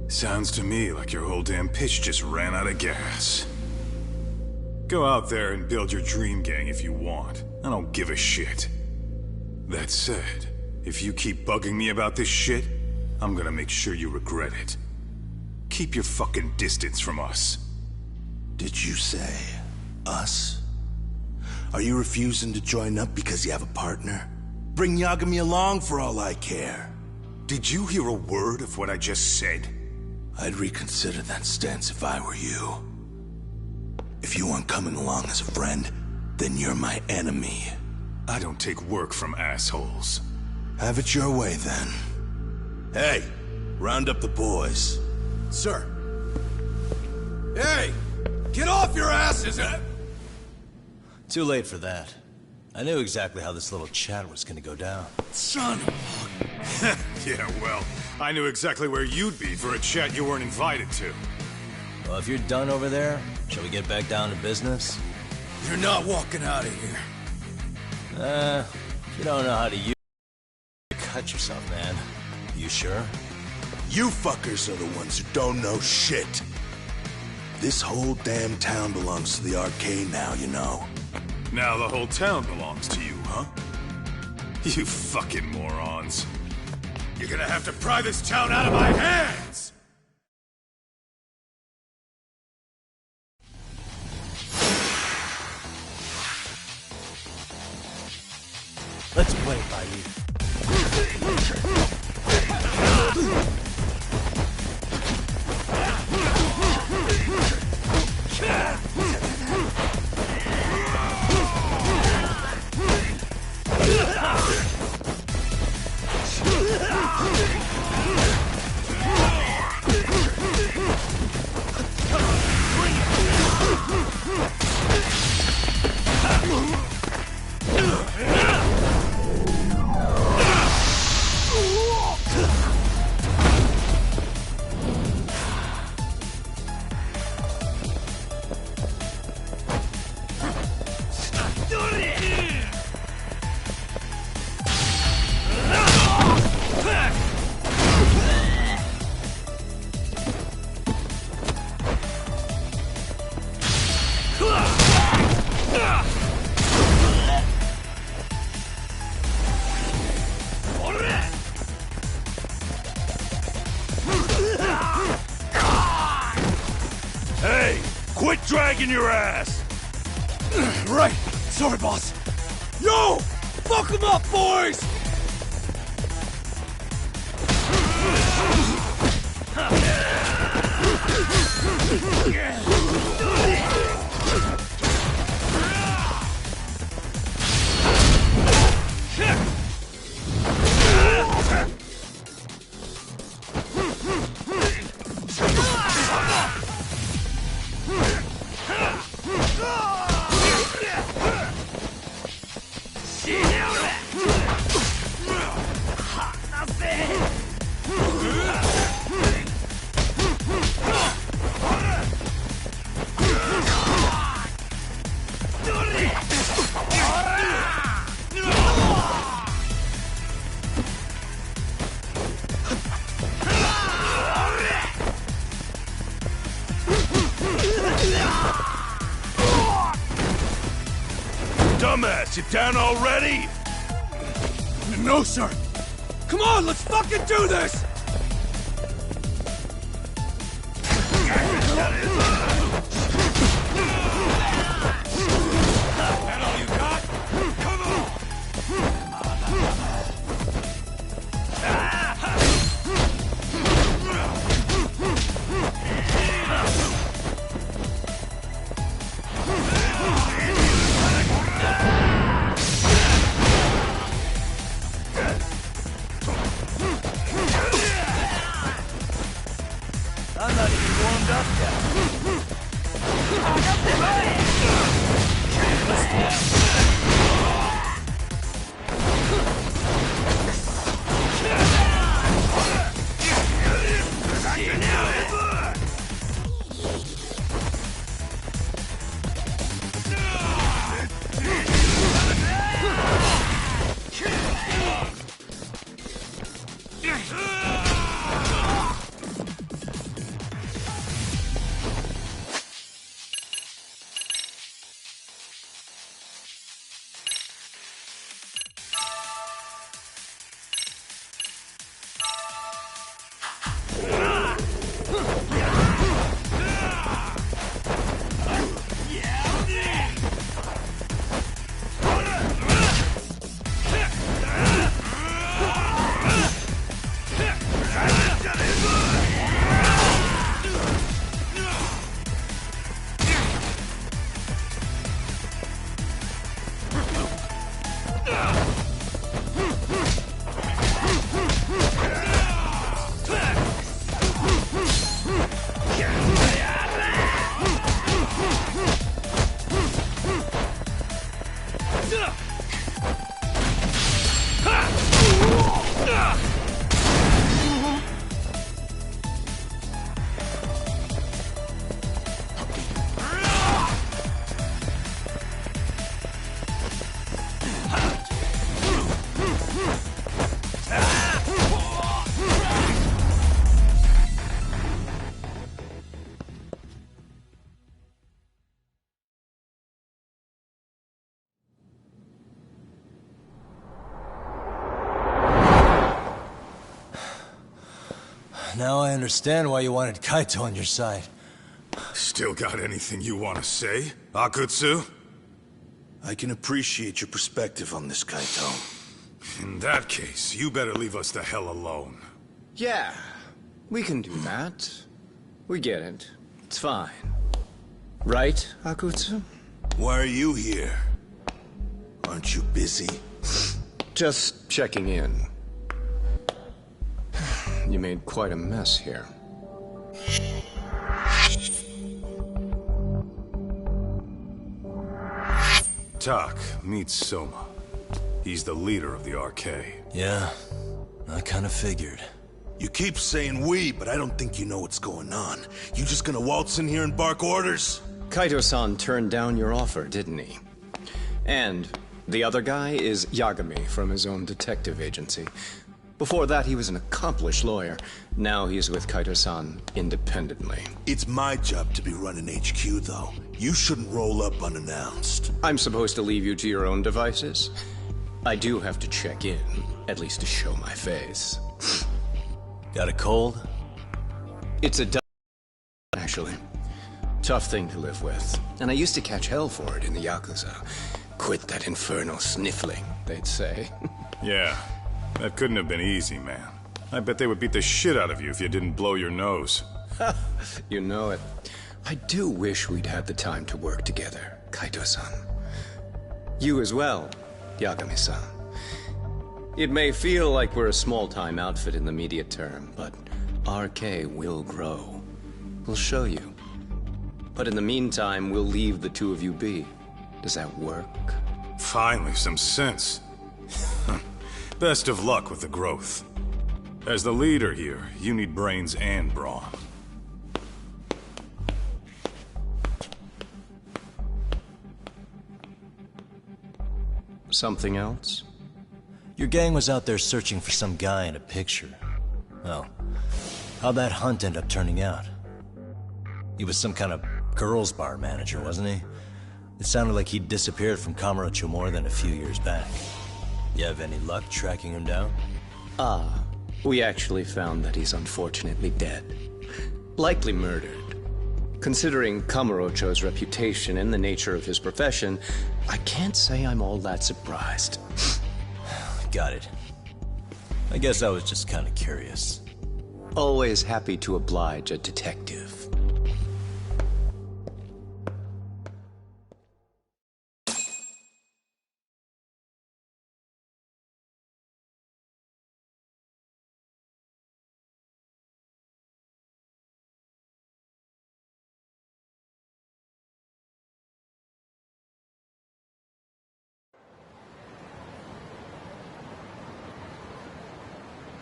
Speaker 3: Sounds to me like your whole damn pitch just ran out of gas. Go out there and build your dream gang if you want. I don't give a shit. That said, if you keep bugging me about this shit, I'm gonna make sure you regret it. Keep your fucking distance from us.
Speaker 17: Did you say us? Are you refusing to join up because you have a partner? Bring Yagami along for all I care.
Speaker 3: Did you hear a word of what I just said?
Speaker 17: I'd reconsider that stance if I were you. If you aren't coming along as a friend, then you're my enemy.
Speaker 3: I don't take work from assholes.
Speaker 17: Have it your way, then. Hey, round up the boys.
Speaker 12: Sir. Hey! Get off your asses!
Speaker 5: Too late for that. I knew exactly how this little chat was gonna go down.
Speaker 12: Son of
Speaker 3: Yeah, well, I knew exactly where you'd be for a chat you weren't invited to.
Speaker 5: Well, if you're done over there, shall we get back down to business?
Speaker 12: You're not walking out of here.
Speaker 5: You don't know how to use it. Cut yourself, man. You sure?
Speaker 17: You fuckers are the ones who don't know shit. This whole damn town belongs to the arcade now, you know.
Speaker 3: Now the whole town belongs to you, huh? You fucking morons. You're gonna have to pry this town out of my hands!
Speaker 11: Let's play it by you.
Speaker 16: Hey, quit dragging your ass!
Speaker 12: Right. Sorry, boss. Yo! Fuck them up, boys!
Speaker 16: Dumbass, you down already?
Speaker 12: No, sir. Come on, let's fucking do this!
Speaker 16: That all you got? Come on!
Speaker 14: I'm not even warmed up yet.
Speaker 2: Now I understand why you wanted Kaito on your side.
Speaker 3: Still got anything you want to say, Akutsu?
Speaker 17: I can appreciate your perspective on this, Kaito.
Speaker 3: In that case, you better leave us the hell alone.
Speaker 18: Yeah, we can do that. We get it. It's fine. Right, Akutsu?
Speaker 17: Why are you here? Aren't you busy?
Speaker 18: Just checking in. You made quite a mess here.
Speaker 3: Tak, meet Soma. He's the leader of the RK.
Speaker 2: Yeah, I kind of figured.
Speaker 17: You keep saying we, but I don't think you know what's going on. You just gonna waltz in here and bark orders?
Speaker 18: Kaito-san turned down your offer, didn't he? And the other guy is Yagami from his own detective agency. Before that, he was an accomplished lawyer. Now he's with Kaito-san independently.
Speaker 17: It's my job to be running HQ, though. You shouldn't roll up unannounced.
Speaker 18: I'm supposed to leave you to your own devices? I do have to check in, at least to show my face.
Speaker 2: Got a cold?
Speaker 18: It's a actually. Tough thing to live with. And I used to catch hell for it in the Yakuza. Quit that infernal sniffling, they'd say.
Speaker 3: Yeah. That couldn't have been easy, man. I bet they would beat the shit out of you if you didn't blow your nose.
Speaker 18: You know it. I do wish we'd had the time to work together, Kaito-san. You as well, Yagami-san. It may feel like we're a small-time outfit in the immediate term, but RK will grow. We'll show you. But in the meantime, we'll leave the two of you be. Does that work?
Speaker 3: Finally, some sense. Best of luck with the growth. As the leader here, you need brains and brawn.
Speaker 18: Something else?
Speaker 5: Your gang was out there searching for some guy in a picture. Well, how'd that hunt end up turning out? He was some kind of girls' bar manager, wasn't he? It sounded like he'd disappeared from Kamurocho more than a few years back. You have any luck tracking him down?
Speaker 18: We actually found that he's unfortunately dead. Likely murdered. Considering Kamurocho's reputation and the nature of his profession, I can't say I'm all that surprised.
Speaker 5: Got it. I guess I was just kind of curious.
Speaker 18: Always happy to oblige a detective.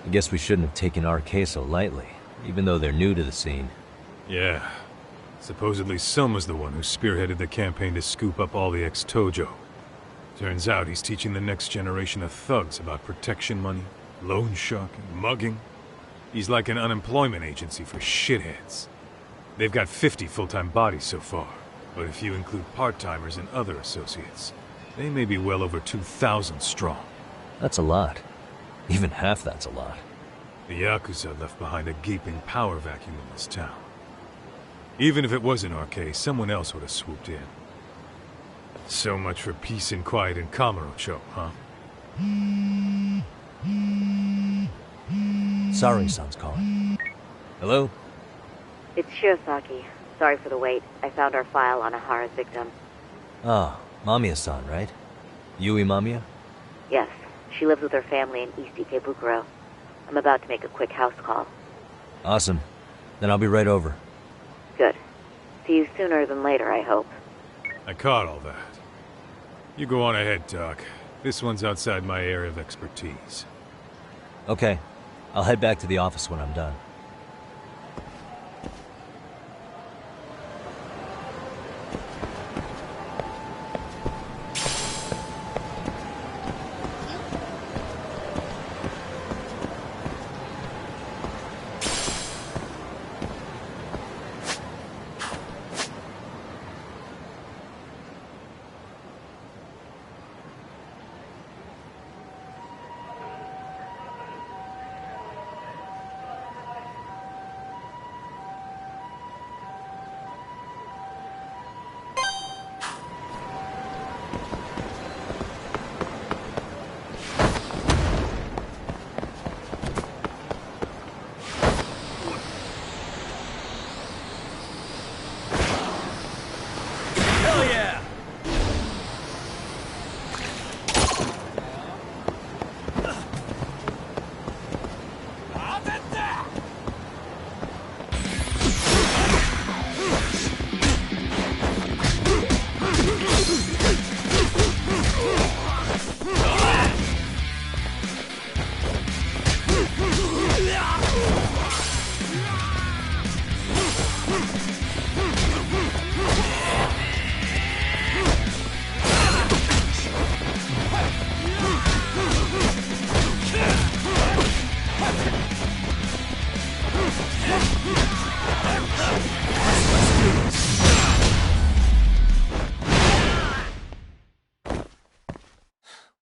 Speaker 5: I guess we shouldn't have taken RK so lightly, even though they're new to the scene.
Speaker 3: Yeah. Supposedly Selma's the one who spearheaded the campaign to scoop up all the ex-Tojo. Turns out he's teaching the next generation of thugs about protection money, loan sharking, mugging. He's like an unemployment agency for shitheads. They've got 50 full-time bodies so far, but if you include part-timers and other associates, they may be well over 2,000 strong.
Speaker 5: That's a lot. Even half that's a lot.
Speaker 3: The Yakuza left behind a gaping power vacuum in this town. Even if it wasn't RK, someone else would have swooped in. So much for peace and quiet in Kamurocho, huh?
Speaker 5: Sorry-san's calling. Hello?
Speaker 8: It's Shirosaki. Sorry for the wait. I found our file on Ahara's victim.
Speaker 5: Ah, Mamiya-san, right? Yui Mamiya?
Speaker 8: Yes. She lives with her family in East Ikebukuro. I'm about to make a quick house call.
Speaker 5: Awesome. Then I'll be right over.
Speaker 8: Good. See you sooner than later, I hope.
Speaker 3: I caught all that. You go on ahead, Doc. This one's outside my area of expertise.
Speaker 5: Okay. I'll head back to the office when I'm done.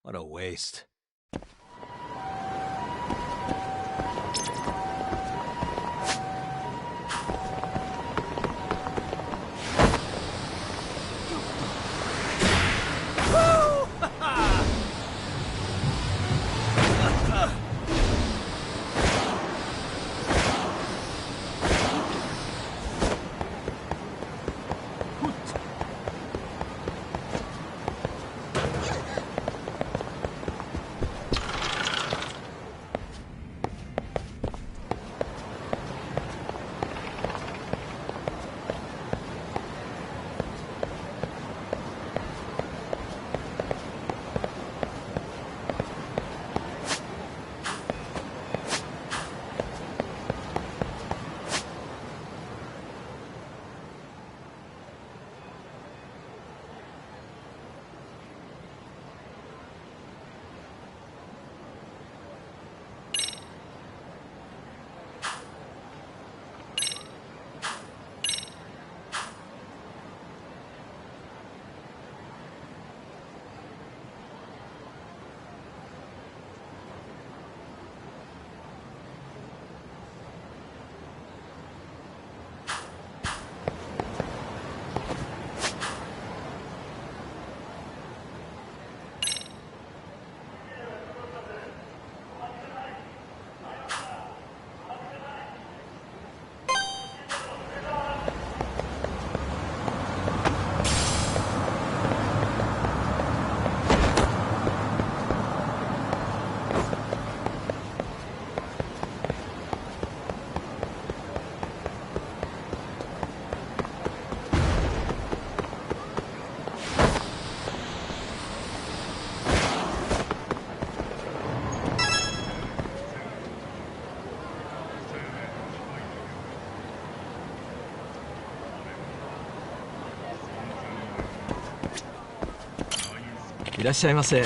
Speaker 5: What a waste.
Speaker 13: いらっしゃいませ。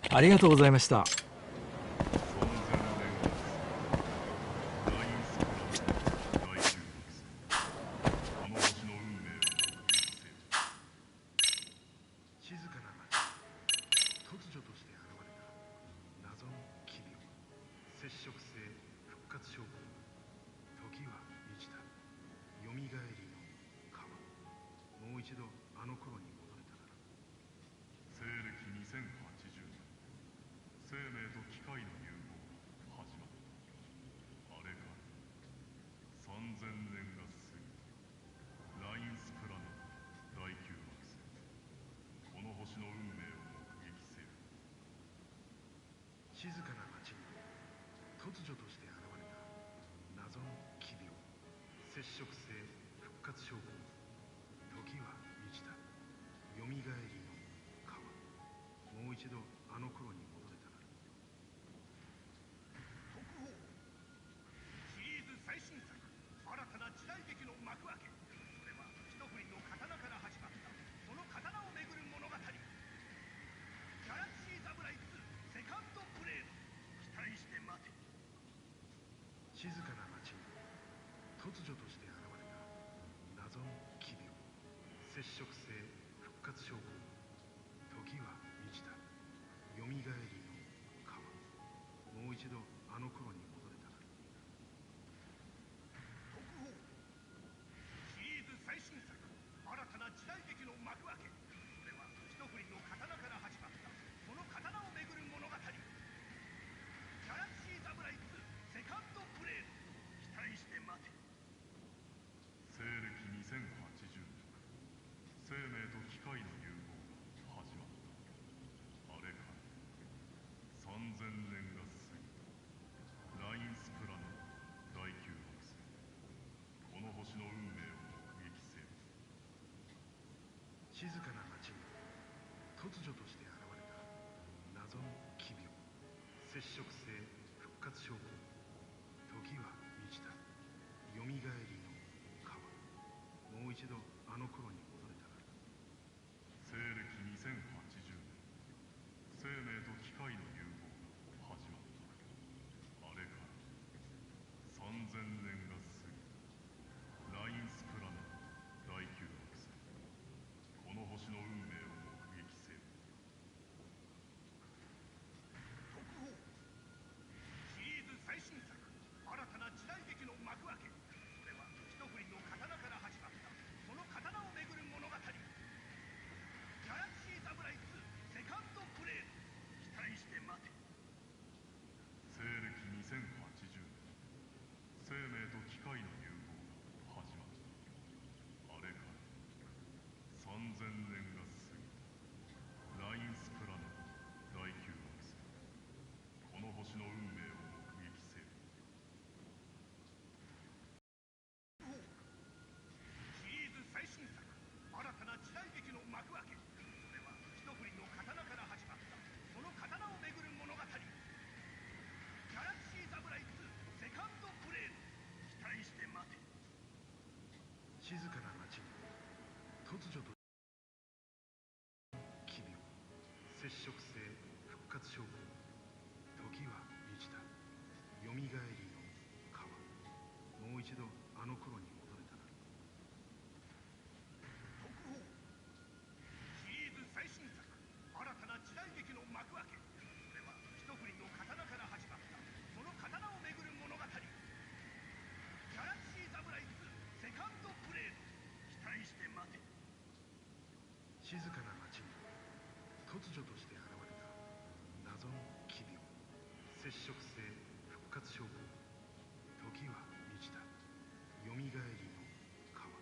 Speaker 13: ありがとうございました。
Speaker 19: 静かな町に突如として現れた謎の奇病、接触性復活症候。時は満ちた。よみがえりの川。もう一度あの頃に戻れたなら。特報。シリーズ最新作、新たな時代劇の幕開け。それは一振りの刀から始まった。その刀をめぐる物語。ギャラクシー侍2セカンドプレイド。期待して待て。静かな町に突如として現れた謎の奇病、接触性復活症候。時は満ちた。よみがえりの川。もう一度あの頃に戻れたなら。特報。シリーズ最新作、新たな時代劇の幕開け。それは一振りの刀から始まった。その刀をめぐる物語。ギャラクシー侍2セカンドプレイド。期待して待て。西暦2080年、生命と機械の融合が始まった。あれから3000年が過ぎた。ラインスプラノ第9惑星。この星の運命を目撃せよ。静かな町に突如として現れた謎の奇病、接触性復活症候。時は満ちた。よみがえりの川。もう一度あの頃に戻れたなら。西暦2080年、生命と機械の融合が始まった。あれから3000年が過ぎた。ラインスプラノ第9惑星。この星の運命を目撃せよ。特報。シリーズ最新作、新たな時代劇の幕開け。それは一振りの刀から始まった。その刀をめぐる物語。ギャラクシー侍2セカンドプレイド。期待して待て。西暦2080年、生命と機械の融合が始まった。あれから3000年が過ぎた。ラインスプラノ第9惑星。この星の運命を目撃せよ。シリーズ最新作、新たな時代劇の幕開け。それは一振りの刀から始まった。その刀をめぐる物語。ギャラクシー侍2セカンドプレイド。期待して待て。静かな町に突如と奇病、接触性復活症候。時は満ちた。よみがえりの川。もう一度あの頃に戻れたなら。特報。シ静かな町に突如として現れた謎の奇病、接触性復活症候。時は満ちた。よみがえりの川。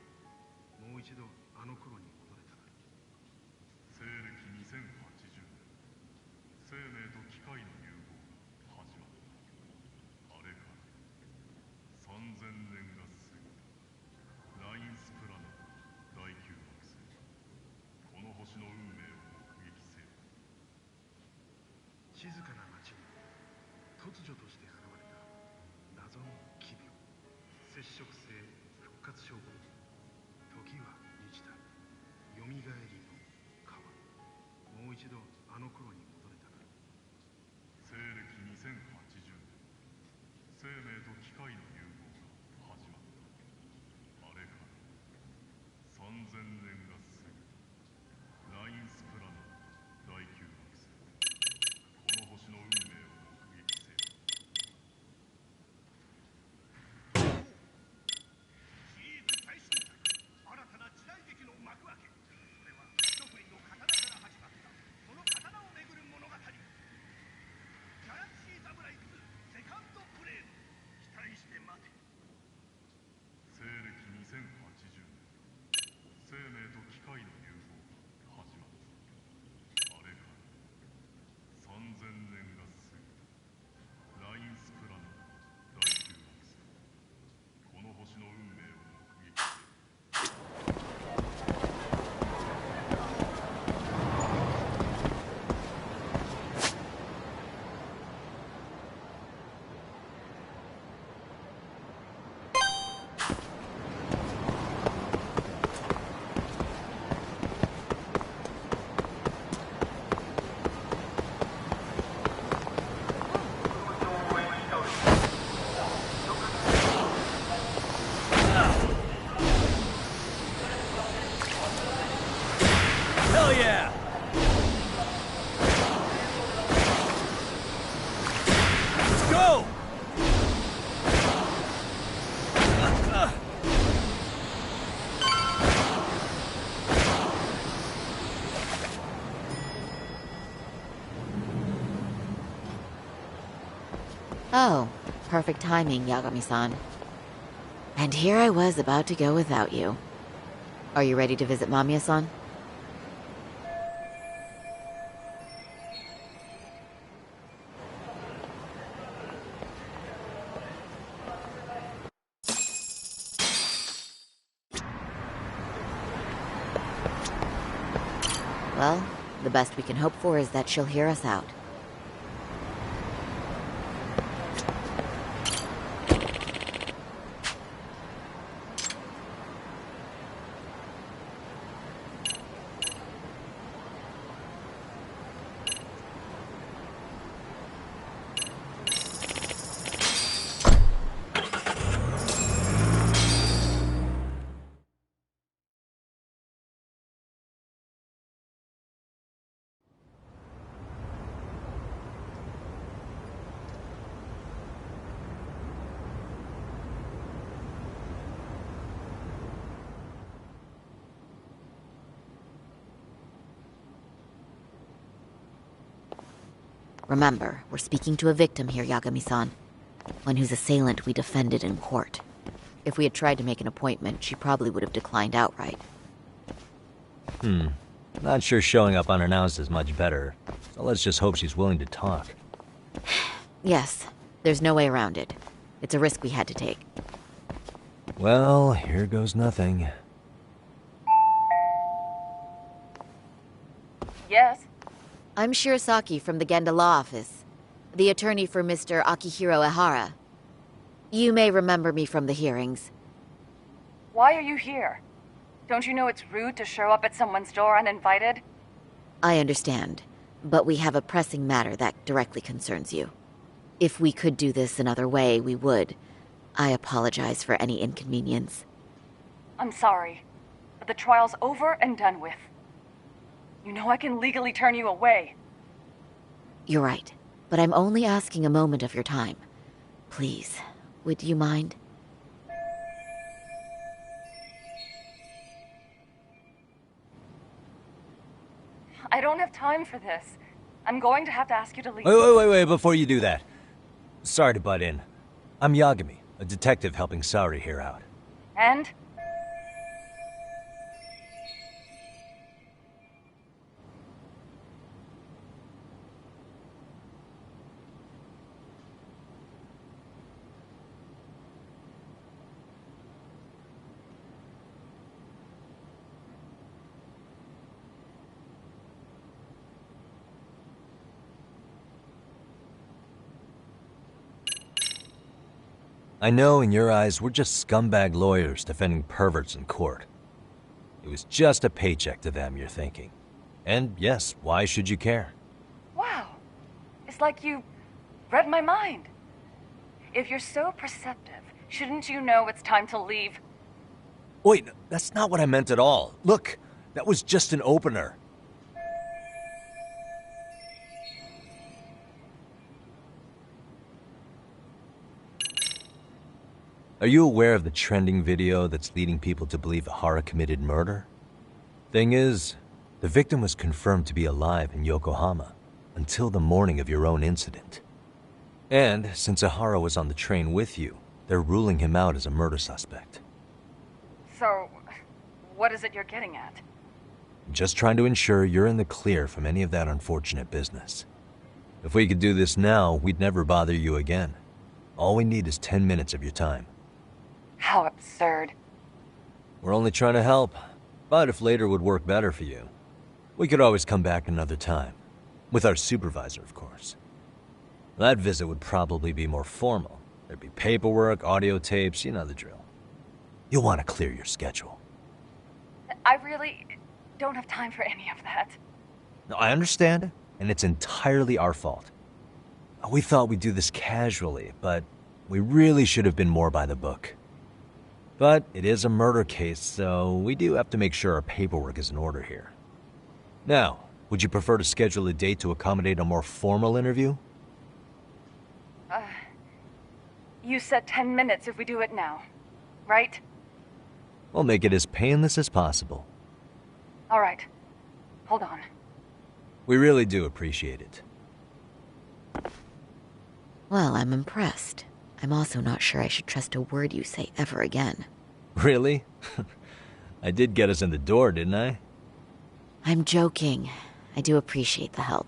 Speaker 19: もう一度あの頃に戻れたら。西暦2080年、生命と機械の融合が始まった。あれから3000年が過ぎた。ラインスプラネット第9惑星。この星の運命を目撃せよ。静かな町に突如として現れた謎の奇病、接触性復活症候。時は満ちた。よみがえりの川。もう一度あの頃に戻れたら。西暦2080年、生命と機械の融合が始まった。あれから3000年が過ぎた。ラインスプラネット第9惑星。この星の運命を目撃せよ。シーズ最新作、新たな時代劇の幕開け。それは一振りの刀から始まった。その刀をめぐる物語。ギャラクシー侍2セカンドブレード。期待して待て。西暦2080年、生命と機械の融合が始まった。あれから3000年が過ぎた。ラインスプラネット第9惑星。この星の運命を目撃せよ。
Speaker 12: Hell yeah! Let's go!
Speaker 8: Oh, perfect timing, Yagami-san. And here I was about to go without you. Are you ready to visit Mamiya-san? Well, the best we can hope for is that she'll hear us out. Remember, we're speaking to a victim here, Yagami-san. One whose assailant we defended in court. If we had tried to make an appointment, she probably would have declined outright.
Speaker 5: Not sure showing up unannounced is much better. So let's just hope she's willing to talk.
Speaker 8: Yes, there's no way around it. It's a risk we had to take.
Speaker 5: Well, here goes nothing.
Speaker 8: Yes? I'm Shirasaki from the Genda Law Office, the attorney for Mr. Akihiro Ehara. You may remember me from the hearings.
Speaker 20: Why are you here? Don't you know it's rude to show up at someone's door uninvited?
Speaker 8: I understand, but we have a pressing matter that directly concerns you. If we could do this another way, we would. I apologize for any inconvenience.
Speaker 20: I'm sorry, but the trial's over and done with. You know I can legally turn you away.
Speaker 8: You're right, but I'm only asking a moment of your time. Please, would you mind?
Speaker 20: I don't have time for this. I'm going to have to ask you to leave.
Speaker 5: Wait, before you do that. Sorry to butt in. I'm Yagami, a detective helping Sari here out.
Speaker 20: And?
Speaker 5: I know in your eyes we're just scumbag lawyers defending perverts in court. It was just a paycheck to them, you're thinking. And yes, why should you care?
Speaker 20: Wow. It's like you read my mind. If you're so perceptive, shouldn't you know it's time to leave?
Speaker 5: Wait, that's not what I meant at all. Look, that was just an opener. Are you aware of the trending video that's leading people to believe Hara committed murder? Thing is, the victim was confirmed to be alive in Yokohama until the morning of your own incident. And since Ahara was on the train with you, they're ruling him out as a murder suspect.
Speaker 20: So, what is it you're getting at?
Speaker 5: Just trying to ensure you're in the clear from any of that unfortunate business. If we could do this now, we'd never bother you again. All we need is 10 minutes of your time.
Speaker 20: How absurd.
Speaker 5: We're only trying to help, but if later would work better for you, we could always come back another time. With our supervisor, of course. That visit would probably be more formal. There'd be paperwork, audio tapes, you know the drill. You'll want to clear your schedule.
Speaker 20: I really don't have time for any of that.
Speaker 5: No, I understand, and it's entirely our fault. We thought we'd do this casually, but we really should have been more by the book. But it is a murder case, so we do have to make sure our paperwork is in order here. Now, would you prefer to schedule a date to accommodate a more formal interview?
Speaker 20: You said 10 minutes if we do it now, right?
Speaker 5: We'll make it as painless as possible.
Speaker 20: All right. Hold on.
Speaker 5: We really do appreciate it.
Speaker 8: Well, I'm impressed. I'm also not sure I should trust a word you say ever again.
Speaker 5: Really? I did get us in the door, didn't I?
Speaker 8: I'm joking. I do appreciate the help.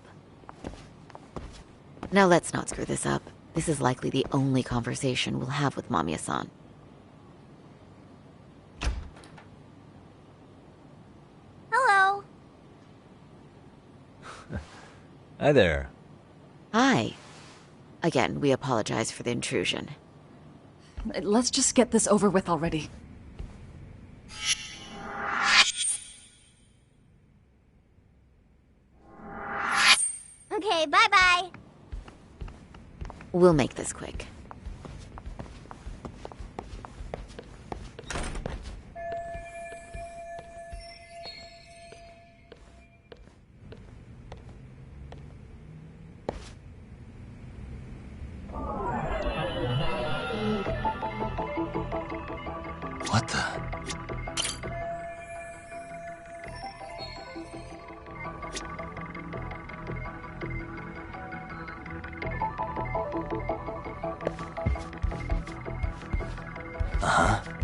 Speaker 8: Now let's not screw this up. This is likely the only conversation we'll have with Mamiya-san.
Speaker 10: Hello.
Speaker 5: Hi there.
Speaker 8: Hi. Again, we apologize for the intrusion.
Speaker 20: Let's just get this over with already.
Speaker 10: Okay, bye-bye.
Speaker 8: We'll make this quick.
Speaker 17: What the? Uh-huh.